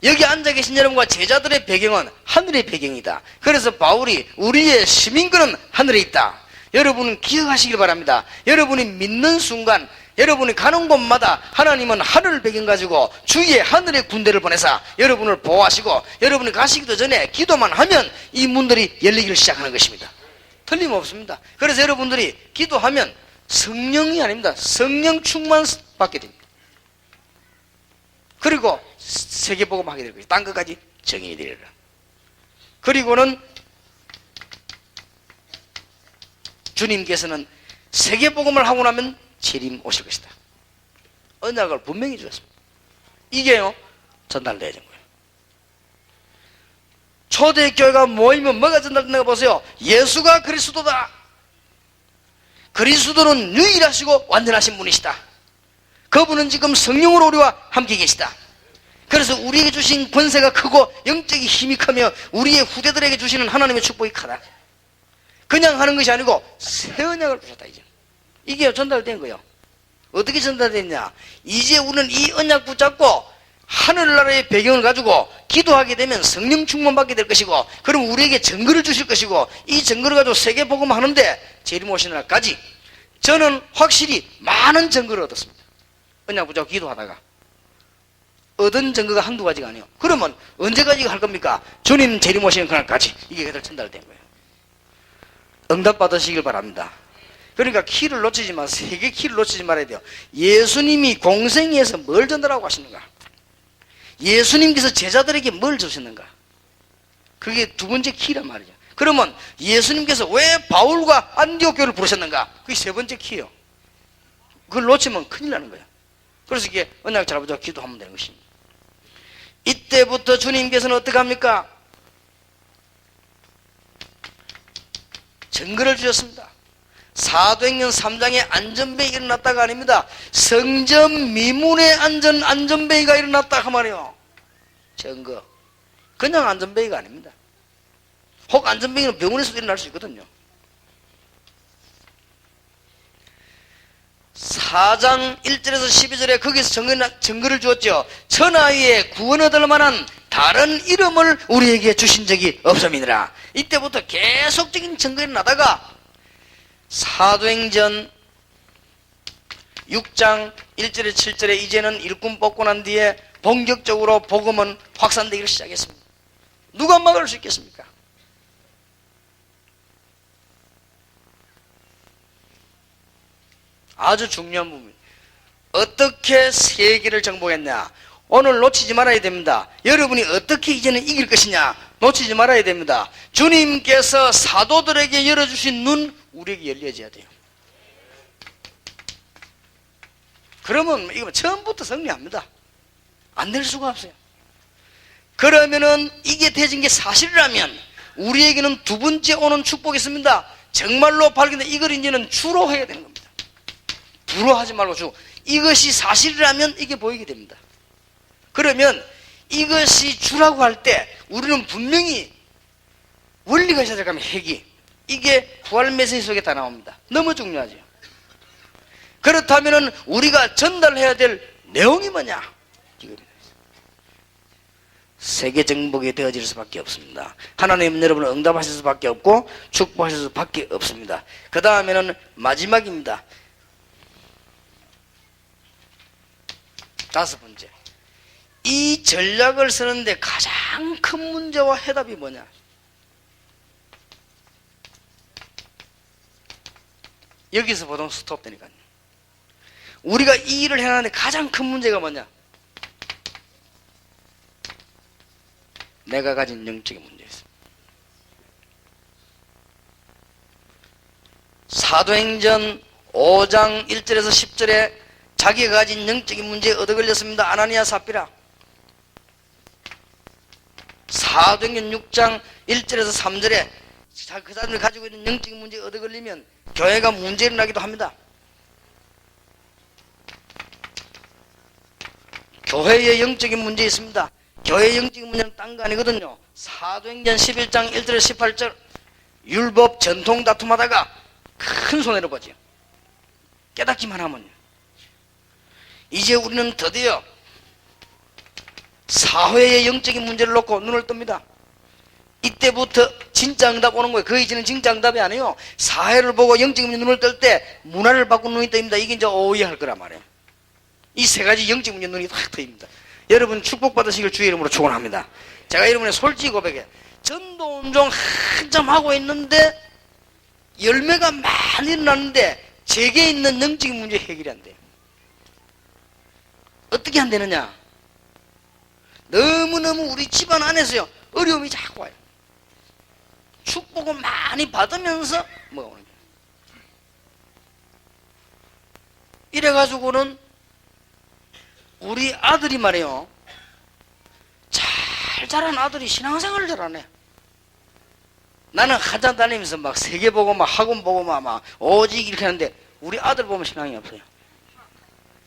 여기 앉아 계신 여러분과 제자들의 배경은 하늘의 배경이다. 그래서 바울이 우리의 시민권은 하늘에 있다. 여러분은 기억하시길 바랍니다. 여러분이 믿는 순간 여러분이 가는 곳마다 하나님은 하늘 배경 가지고 주위에 하늘의 군대를 보내사 여러분을 보호하시고, 여러분이 가시기도 전에 기도만 하면 이 문들이 열리기를 시작하는 것입니다. 틀림없습니다. 그래서 여러분들이 기도하면 성령이 아닙니다, 성령 충만 받게 됩니다. 그리고 세계복음 하게 될 거예요. 딴 것까지 정의해 드리라. 그리고는 주님께서는 세계복음을 하고 나면 재림 오실 것이다. 언약을 분명히 주셨습니다. 이게요 전달돼야 되는 거예요. 초대교회가 모이면 뭐가 전달된다고 보세요. 예수가 그리스도다. 그리스도는 유일하시고 완전하신 분이시다. 그분은 지금 성령으로 우리와 함께 계시다. 그래서 우리에게 주신 권세가 크고 영적인 힘이 크며 우리의 후대들에게 주시는 하나님의 축복이 크다. 그냥 하는 것이 아니고 새 언약을 주셨다. 이게 전달된 거예요. 어떻게 전달됐냐? 이제 우리는 이 언약 붙잡고 하늘나라의 배경을 가지고 기도하게 되면 성령 충만 받게 될 것이고, 그럼 우리에게 증거를 주실 것이고, 이 증거를 가지고 세계복음 하는데 재림 오시는 날까지 저는 확실히 많은 증거를 얻었습니다. 언약 붙잡고 기도하다가 얻은 증거가 한두 가지가 아니에요. 그러면 언제까지 할 겁니까? 주님 재림 오시는 그날까지 이게 그대로 전달된 거예요. 응답 받으시길 바랍니다. 그러니까 키를 놓치지 마. 세계 키를 놓치지 말아야 돼요. 예수님이 공생애에서 뭘 전달하고 하시는가? 예수님께서 제자들에게 뭘 주셨는가? 그게 두 번째 키란 말이죠. 그러면 예수님께서 왜 바울과 안디옥 교회를 부르셨는가? 그게 세 번째 키예요. 그걸 놓치면 큰일 나는 거예요. 그래서 이게 언약 잘 붙잡고 기도하면 되는 것입니다. 이때부터 주님께서는 어떻게 합니까? 증거를 주셨습니다. 사도행전 3장에 안전배가 일어났다가 아닙니다. 성전 미문의 안전배가 일어났다 그 말이에요. 증거. 그냥 안전배가 아닙니다. 혹 안전배는 병원에서도 일어날 수 있거든요. 4장 1절에서 12절에 거기서 증거를 주었죠. 천하위에 구원 얻을 만한 다른 이름을 우리에게 주신 적이 없음이니라. 이때부터 계속적인 증거가 나다가 사도행전 6장 1절에 7절에 이제는 일꾼 뽑고 난 뒤에 본격적으로 복음은 확산되기를 시작했습니다. 누가 막을 수 있겠습니까? 아주 중요한 부분. 어떻게 세계를 정복했냐? 오늘 놓치지 말아야 됩니다. 여러분이 어떻게 이제는 이길 것이냐? 놓치지 말아야 됩니다. 주님께서 사도들에게 열어주신 눈 우리에게 열려져야 돼요. 그러면 이거 처음부터 승리합니다. 안 될 수가 없어요. 그러면은 이게 되진 게 사실이라면 우리에게는 두 번째 오는 축복이 있습니다. 정말로 발견된 이걸 이제는 주로 해야 되는 겁니다. 부로 하지 말고 주. 이것이 사실이라면 이게 보이게 됩니다. 그러면 이것이 주라고 할 때 우리는 분명히 원리가 있어야 될까면 핵이 이게 부활 메시지 속에 다 나옵니다. 너무 중요하죠. 그렇다면 우리가 전달해야 될 내용이 뭐냐? 이겁니다. 세계 정복이 되어질 수밖에 없습니다. 하나님은 여러분을 응답하실 수밖에 없고 축복하실 수밖에 없습니다. 그 다음에는 마지막입니다. 다섯 번째, 이 전략을 쓰는데 가장 큰 문제와 해답이 뭐냐? 여기서 보통 스톱되니까요. 우리가 이 일을 해나가는데 가장 큰 문제가 뭐냐? 내가 가진 영적인 문제였습니다. 사도행전 5장 1절에서 10절에 자기가 가진 영적인 문제에 얻어 걸렸습니다. 아나니아 삽비라. 사도행전 6장 1절에서 3절에 그 사람들이 가지고 있는 영적인 문제에 얻어 걸리면 교회가 문제를 나기도 합니다. 교회의 영적인 문제 있습니다. 교회의 영적인 문제는 딴 거 아니거든요. 사도행전 11장 1절에서 18절 율법 전통 다툼하다가 큰 손해를 보죠. 깨닫기만 하면요. 이제 우리는 드디어 사회의 영적인 문제를 놓고 눈을 뜹니다. 이때부터 진짜 응답 오는 거예요. 그 이전은 진짜 응답이 아니에요. 사회를 보고 영적인 문제 눈을 뜰 때 문화를 바꾸는 눈이 떠입니다. 이게 이제 오해할 거란 말이에요. 이 세 가지 영적인 문제 눈이 탁 트입니다. 여러분 축복받으시길 주의 이름으로 축원합니다. 제가 여러분의 솔직히 고백해. 전도 운동 한참 하고 있는데 열매가 많이 일어났는데 제게 있는 영적인 문제 해결이 안 돼요. 어떻게 안 되느냐? 너무너무 우리 집안 안에서요 어려움이 자꾸 와요. 축복을 많이 받으면서 뭐가 오는 거예요. 이래가지고는 우리 아들이 말이에요. 잘 자란 아들이 신앙생활을 잘하네. 나는 하자 다니면서 막 세계 보고 막 학원 보고 막 오직 이렇게 하는데 우리 아들 보면 신앙이 없어요.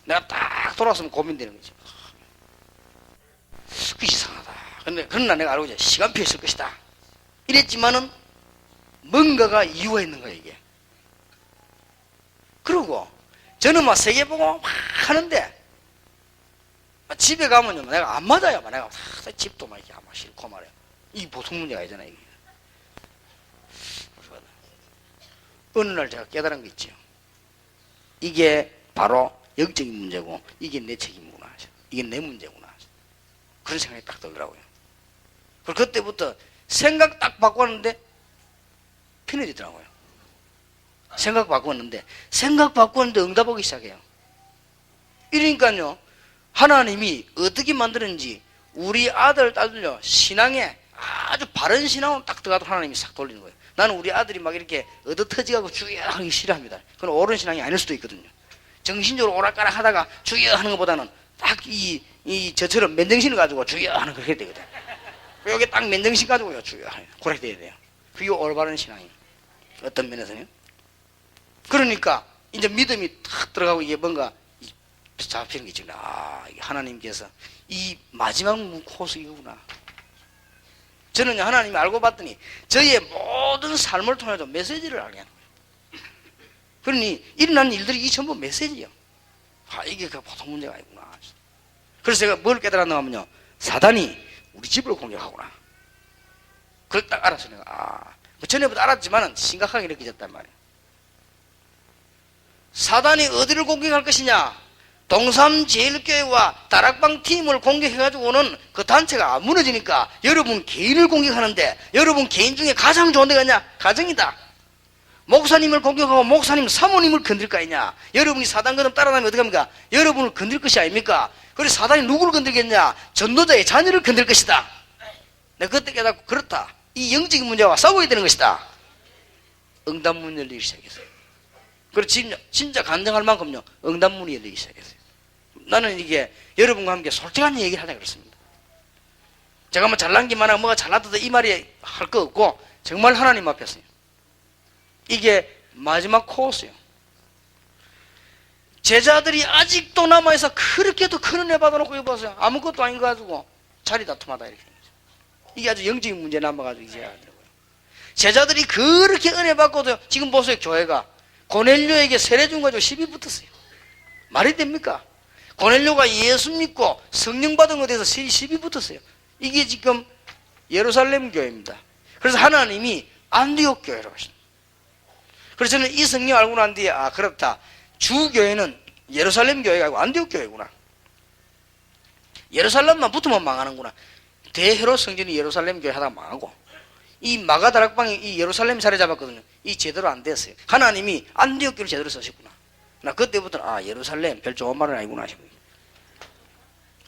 내가 딱 돌아서면 고민되는 거지. 그 이상하다. 근데 그러나 내가 알고 있지. 시간 필요했을 것이다. 이랬지만은 뭔가가 이유가 있는 거야 이게. 그리고 저는 막 세계 보고 막 하는데 집에 가면요 내가 안 맞아요. 내가 집도 막 이렇게 막 싫고 말이야. 이게 보통 문제가 아니잖아요. 이게. 어느 날 제가 깨달은 게 있죠. 이게 바로 영적인 문제고 이게 내 책임이구나. 이게 내 문제구나. 그런 생각이 딱 들더라고요. 그리고 그때부터 생각 딱 바꿨는데 편해지더라고요. 생각 바꿨는데 응답 오기 시작해요. 이러니까요 하나님이 어떻게 만드는지 우리 아들 딸들요 신앙에 아주 바른 신앙으로 딱 들어가도 하나님이 싹 돌리는 거예요. 나는 우리 아들이 막 이렇게 얻어터지하고 주여 하기 싫어합니다. 그건 옳은 신앙이 아닐 수도 있거든요. 정신적으로 오락가락 하다가 주여 하는 것보다는 딱 저처럼 맨정신을 가지고 주여 하는 걸 해야 되거든. 여기 딱 맨정신 가지고요 주여 그렇게 돼야 돼요. 그게 올바른 신앙이에요. 어떤 면에서는. 그러니까 이제 믿음이 탁 들어가고 이게 뭔가 잡히는 게 있죠. 이게 하나님께서 이 마지막 코스 이거구나. 저는 하나님이 알고 봤더니 저의 모든 삶을 통해서 메시지를 알게 하는 거예요. 그러니 일어나는 일들이 이 전부 메시지예요. 이게 그 보통 문제가 아니구나. 그래서 제가 뭘 깨달았나 하면요. 사단이 우리 집을 공격하구나. 그걸 딱 알았어요. 내가 전에부터 알았지만 심각하게 느껴졌단 말이에요. 사단이 어디를 공격할 것이냐? 동삼제일교회와 다락방 팀을 공격해가지고는 그 단체가 무너지니까 여러분 개인을 공격하는데 여러분 개인 중에 가장 좋은 데가 있냐? 가정이다. 목사님을 공격하고 목사님 사모님을 건들 거 아니냐? 여러분이 사단 거듭 따라다니면 어떻게 합니까? 여러분을 건들 것이 아닙니까? 그래서 사단이 누구를 건들겠냐? 전도자의 자녀를 건들 것이다. 내가 그때 깨닫고 그렇다. 이 영적인 문제와 싸워야 되는 것이다. 응답문이 열리기 시작했어요. 그리고 진짜 간증할 만큼요 응답문이 열리기 시작했어요. 나는 이게 여러분과 함께 솔직한 얘기를 하자 그렇습니다. 제가 뭐 잘난 게 많아 뭐가 잘났다 이 말이 할 거 없고 정말 하나님 앞에서요. 이게 마지막 코스예요. 제자들이 아직도 남아있어 그렇게도 큰 은혜 받아놓고 여보세요. 아무것도 아닌 거 가지고 자리 다툼하다 이렇게. 이게 아주 영적인 문제 남아가지고 이제 하더라고요. 제자들이 그렇게 은혜 받고도 지금 보세요. 교회가 고넬료에게 세례 준 가지고 시비 붙었어요. 말이 됩니까? 고넬료가 예수 믿고 성령 받은 것에 대해서 시비 붙었어요. 이게 지금 예루살렘 교회입니다. 그래서 하나님이 안디옥 교회라고 하십니다. 그래서 저는 이 성령 알고 난 뒤에 그렇다. 주교회는 예루살렘 교회가 아니고 안디옥 교회구나. 예루살렘만 붙으면 망하는구나. 대헤롯 성전이 예루살렘 교회 하다가 망하고 이 마가다락방이 이 예루살렘 자리 잡았거든요. 이 제대로 안 됐어요. 하나님이 안디옥 교회를 제대로 쓰셨구나. 나 그때부터 예루살렘 별 좋은 말은 아니구나 싶어요.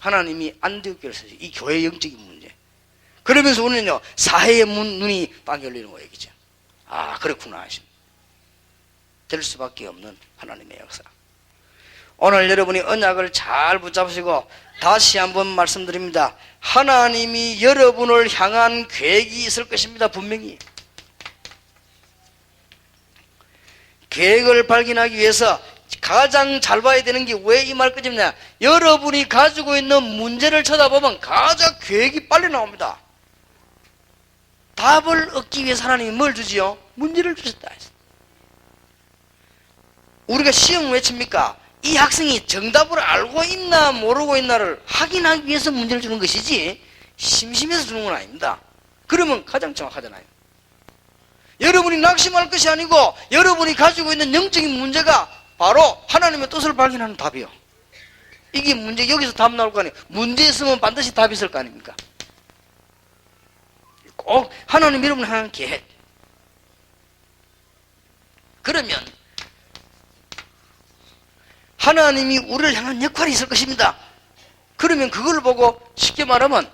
하나님이 안디옥 교회를 쓰셨어요. 이 교회의 영적인 문제. 그러면서 우리는요 사해의 눈이 딱 열리는 거예요. 얘기죠. 아 그렇구나 하신 될 수밖에 없는 하나님의 역사. 오늘 여러분이 언약을 잘 붙잡으시고 다시 한번 말씀드립니다. 하나님이 여러분을 향한 계획이 있을 것입니다. 분명히 계획을 발견하기 위해서 가장 잘 봐야 되는 게 왜 이 말 끝이냐, 여러분이 가지고 있는 문제를 쳐다보면 가장 계획이 빨리 나옵니다. 답을 얻기 위해서 하나님이 뭘 주지요? 문제를 주셨다. 우리가 시험 왜 칩니까? 이 학생이 정답을 알고 있나 모르고 있나를 확인하기 위해서 문제를 주는 것이지 심심해서 주는 건 아닙니다. 그러면 가장 정확하잖아요. 여러분이 낙심할 것이 아니고 여러분이 가지고 있는 영적인 문제가 바로 하나님의 뜻을 발견하는 답이요. 이게 문제, 여기서 답 나올 거 아니에요. 문제 있으면 반드시 답이 있을 거 아닙니까? 꼭 하나님 여러분을 향한 계획. 그러면 하나님이 우리를 향한 역할이 있을 것입니다. 그러면 그걸 보고 쉽게 말하면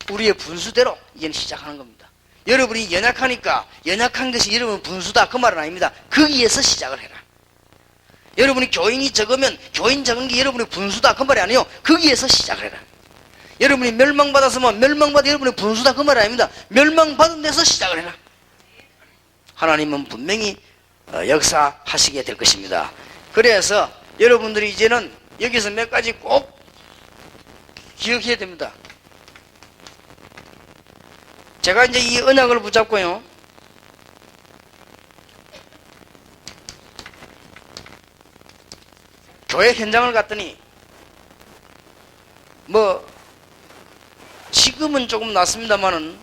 우리의 분수대로 이제는 시작하는 겁니다. 여러분이 연약하니까 연약한 것이 여러분 분수다 그 말은 아닙니다. 거기에서 시작을 해라. 여러분이 교인이 적으면 교인 적은 게 여러분의 분수다 그 말이 아니에요. 거기에서 시작을 해라. 여러분이 멸망받았으면 멸망받아 여러분의 분수다 그 말이 아닙니다. 멸망받은 데서 시작을 해라. 하나님은 분명히 역사하시게 될 것입니다. 그래서 여러분들이 이제는 여기서 몇 가지 꼭 기억해야 됩니다. 제가 이제 이 언약을 붙잡고요, 교회 현장을 갔더니 뭐 지금은 조금 낫습니다만은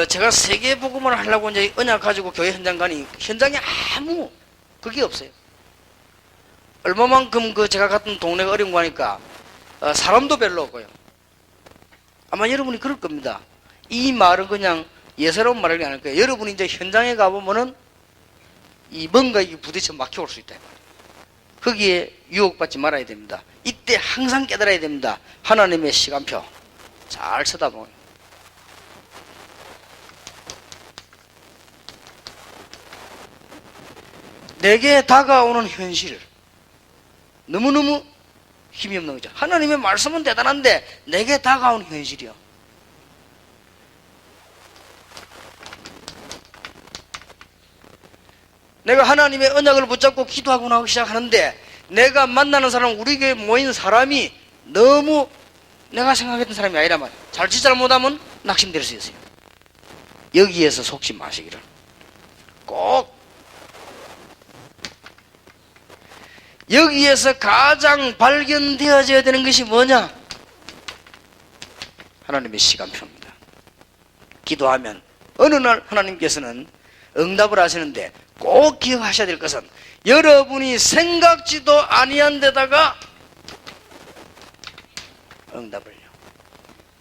제가 세계 복음을 하려고 이제 언약 가지고 교회 현장 가니 현장에 아무 그게 없어요. 얼마만큼 제가 갔던 동네가 어려운 거 하니까 사람도 별로 없고요. 아마 여러분이 그럴 겁니다. 이 말은 그냥 예사로운 말이 아닐 거예요. 여러분이 이제 현장에 가보면은 이 뭔가 이게 부딪혀 막혀올 수 있다. 거기에 유혹받지 말아야 됩니다. 이때 항상 깨달아야 됩니다. 하나님의 시간표 잘 쳐다보고 내게 다가오는 현실, 너무너무 힘이 없는 거죠. 하나님의 말씀은 대단한데 내게 다가오는 현실이요. 내가 하나님의 언약을 붙잡고 기도하고 나오기 시작하는데 내가 만나는 사람, 우리 교회에 모인 사람이 너무 내가 생각했던 사람이 아니란 말이야. 잘못 못하면 낙심될 수 있어요. 여기에서 속지 마시기를. 꼭 여기에서 가장 발견되어져야 되는 것이 뭐냐? 하나님의 시간표입니다. 기도하면 어느 날 하나님께서는 응답을 하시는데 꼭 기억하셔야 될 것은 여러분이 생각지도 아니한 데다가 응답을요.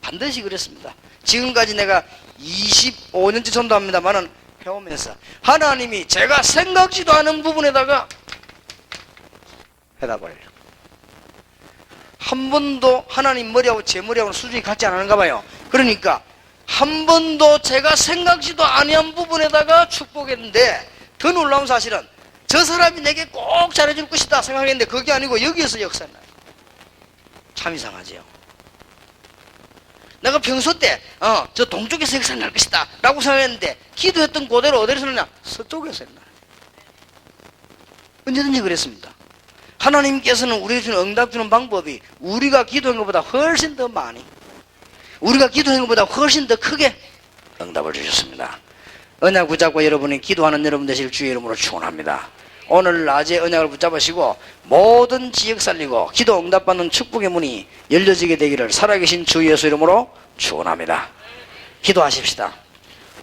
반드시 그랬습니다. 지금까지 내가 25년째 전도합니다만은 해오면서 하나님이 제가 생각지도 않은 부분에다가 해답을 한 번도 하나님 머리하고 제 머리하고는 수준이 같지 않은가 봐요. 그러니까 한 번도 제가 생각지도 아니한 부분에다가 축복했는데 더 놀라운 사실은 저 사람이 내게 꼭 잘해줄 것이다 생각했는데 그게 아니고 여기에서 역사를 나요. 참 이상하지요. 내가 평소 때 저 동쪽에서 역사를 날 것이다 라고 생각했는데 기도했던 그대로 어디서 났냐? 서쪽에서 났나요. 언제든지 그랬습니다. 하나님께서는 우리에게 주는 응답 주는 방법이 우리가 기도한 것보다 훨씬 더 많이, 우리가 기도한 것보다 훨씬 더 크게 응답을 주셨습니다. 언약 붙잡고 여러분이 기도하는 여러분 되실 주의 이름으로 축원합니다. 오늘 낮에 언약을 붙잡으시고 모든 지역 살리고 기도 응답받는 축복의 문이 열려지게 되기를 살아계신 주 예수 이름으로 축원합니다. 기도하십시다.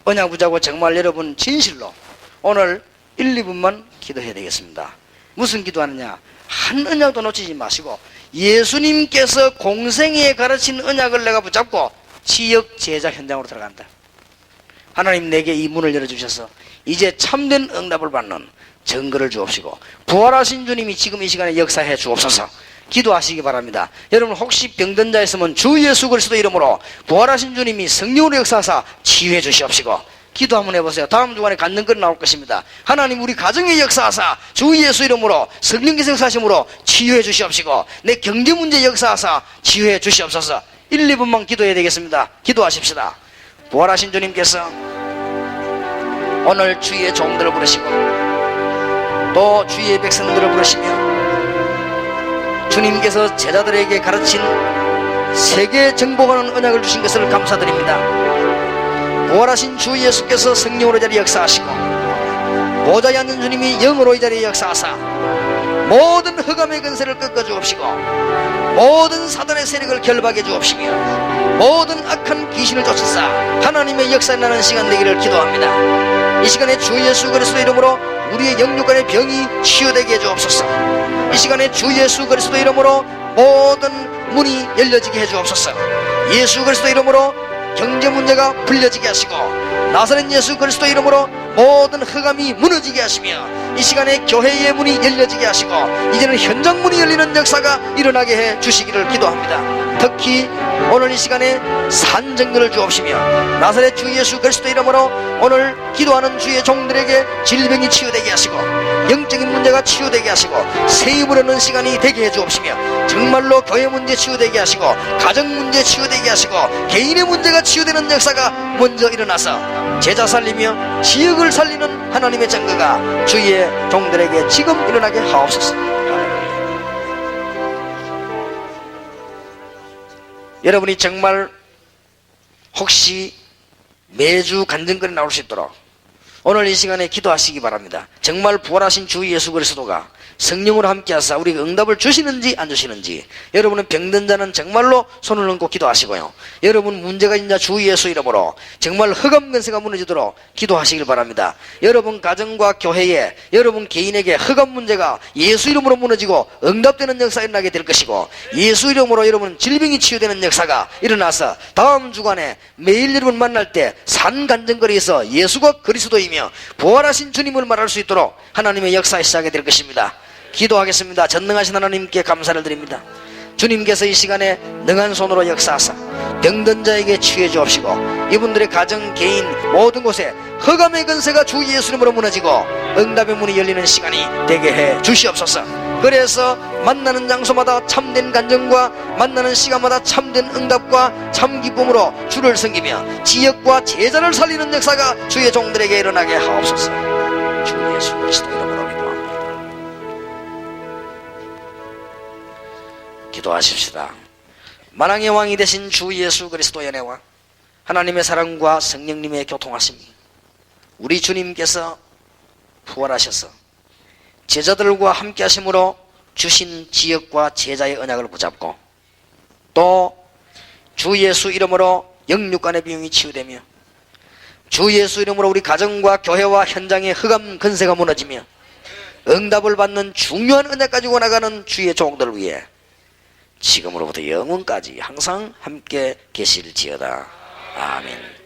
언약 붙잡고 정말 여러분 진실로 오늘 1, 2분만 기도해야 되겠습니다. 무슨 기도하느냐? 한 언약도 놓치지 마시고 예수님께서 공생애에 가르친 언약을 내가 붙잡고 지역 제자 현장으로 들어간다. 하나님 내게 이 문을 열어주셔서 이제 참된 응답을 받는 증거를 주옵시고 부활하신 주님이 지금 이 시간에 역사해 주옵소서. 기도하시기 바랍니다. 여러분 혹시 병든 자 있으면 주 예수 그리스도 이름으로 부활하신 주님이 성령으로 역사하사 치유해 주시옵시고 기도 한번 해보세요. 다음 주간에 간증거리 나올 것입니다. 하나님 우리 가정의 역사하사 주 예수 이름으로 성령께서 역사하심으로 치유해 주시옵시고 내 경제 문제 역사하사 치유해 주시옵소서. 1, 2분만 기도해야 되겠습니다. 기도하십시다. 부활하신 주님께서 오늘 주의 종들을 부르시고 또 주의 백성들을 부르시며 주님께서 제자들에게 가르친 세계 정복하는 언약을 주신 것을 감사드립니다. 부활하신 주 예수께서 성령으로 이 자리에 역사하시고 보좌에 앉은 주님이 영으로 이 자리에 역사하사 모든 흑암의 근세를 꺾어주옵시고 모든 사단의 세력을 결박해 주옵시며 모든 악한 귀신을 쫓아사 하나님의 역사에 나는 시간 되기를 기도합니다. 이 시간에 주 예수 그리스도 이름으로 우리의 영육간의 병이 치유되게 해 주옵소서. 이 시간에 주 예수 그리스도 이름으로 모든 문이 열려지게 해 주옵소서. 예수 그리스도 이름으로 경제 문제가 풀려지게 하시고 나사렛 예수 그리스도 이름으로 모든 흑암이 무너지게 하시며 이 시간에 교회의 문이 열려지게 하시고 이제는 현장 문이 열리는 역사가 일어나게 해 주시기를 기도합니다. 특히 오늘 이 시간에 산증거를 주옵시며 나사렛 주 예수 그리스도 이름으로 오늘 기도하는 주의 종들에게 질병이 치유되게 하시고 영적인 문제가 치유되게 하시고 새 힘을 얻는 시간이 되게 해 주옵시며 정말로 교회 문제 치유되게 하시고 가정 문제 치유되게 하시고 개인의 문제가 치유되는 역사가 먼저 일어나서 제자 살리며 지역을 살리는 하나님의 증거가 주의 종들에게 지금 일어나게 하옵소서. 여러분이 정말 혹시 매주 간증거리 나올 수 있도록 오늘 이 시간에 기도하시기 바랍니다. 정말 부활하신 주 예수 그리스도가 성령으로 함께 하사 우리가 응답을 주시는지 안 주시는지 여러분은 병든 자는 정말로 손을 얹고 기도하시고요. 여러분 문제가 있는 자 주 예수 이름으로 정말 흑암 근세가 무너지도록 기도하시길 바랍니다. 여러분 가정과 교회에 여러분 개인에게 흑암 문제가 예수 이름으로 무너지고 응답되는 역사가 일어나게 될 것이고 예수 이름으로 여러분 질병이 치유되는 역사가 일어나서 다음 주간에 매일 여러분 만날 때 산 간증거리에서 예수가 그리스도이며 부활하신 주님을 말할 수 있도록 하나님의 역사에 시작하게 될 것입니다. 기도하겠습니다. 전능하신 하나님께 감사를 드립니다. 주님께서 이 시간에 능한 손으로 역사하사 병든 자에게 치유해 주옵시고 이분들의 가정, 개인 모든 곳에 흑암의 근세가 주 예수님으로 무너지고 응답의 문이 열리는 시간이 되게 해 주시옵소서. 그래서 만나는 장소마다 참된 간증과 만나는 시간마다 참된 응답과 참 기쁨으로 주를 섬기며 지역과 제자를 살리는 역사가 주의 종들에게 일어나게 하옵소서. 주 예수 그리스도 이름으로 기도하십시다. 만왕의 왕이 되신 주 예수 그리스도의 은혜와 하나님의 사랑과 성령님의 교통하심이 우리 주님께서 부활하셔서 제자들과 함께 하심으로 주신 지역과 제자의 언약을 붙잡고 또 주 예수 이름으로 영육간의 비용이 치유되며 주 예수 이름으로 우리 가정과 교회와 현장의 흑암 근세가 무너지며 응답을 받는 중요한 은혜 가지고 나가는 주의 종들을 위해 지금으로부터 영원까지 항상 함께 계실지어다. 아멘.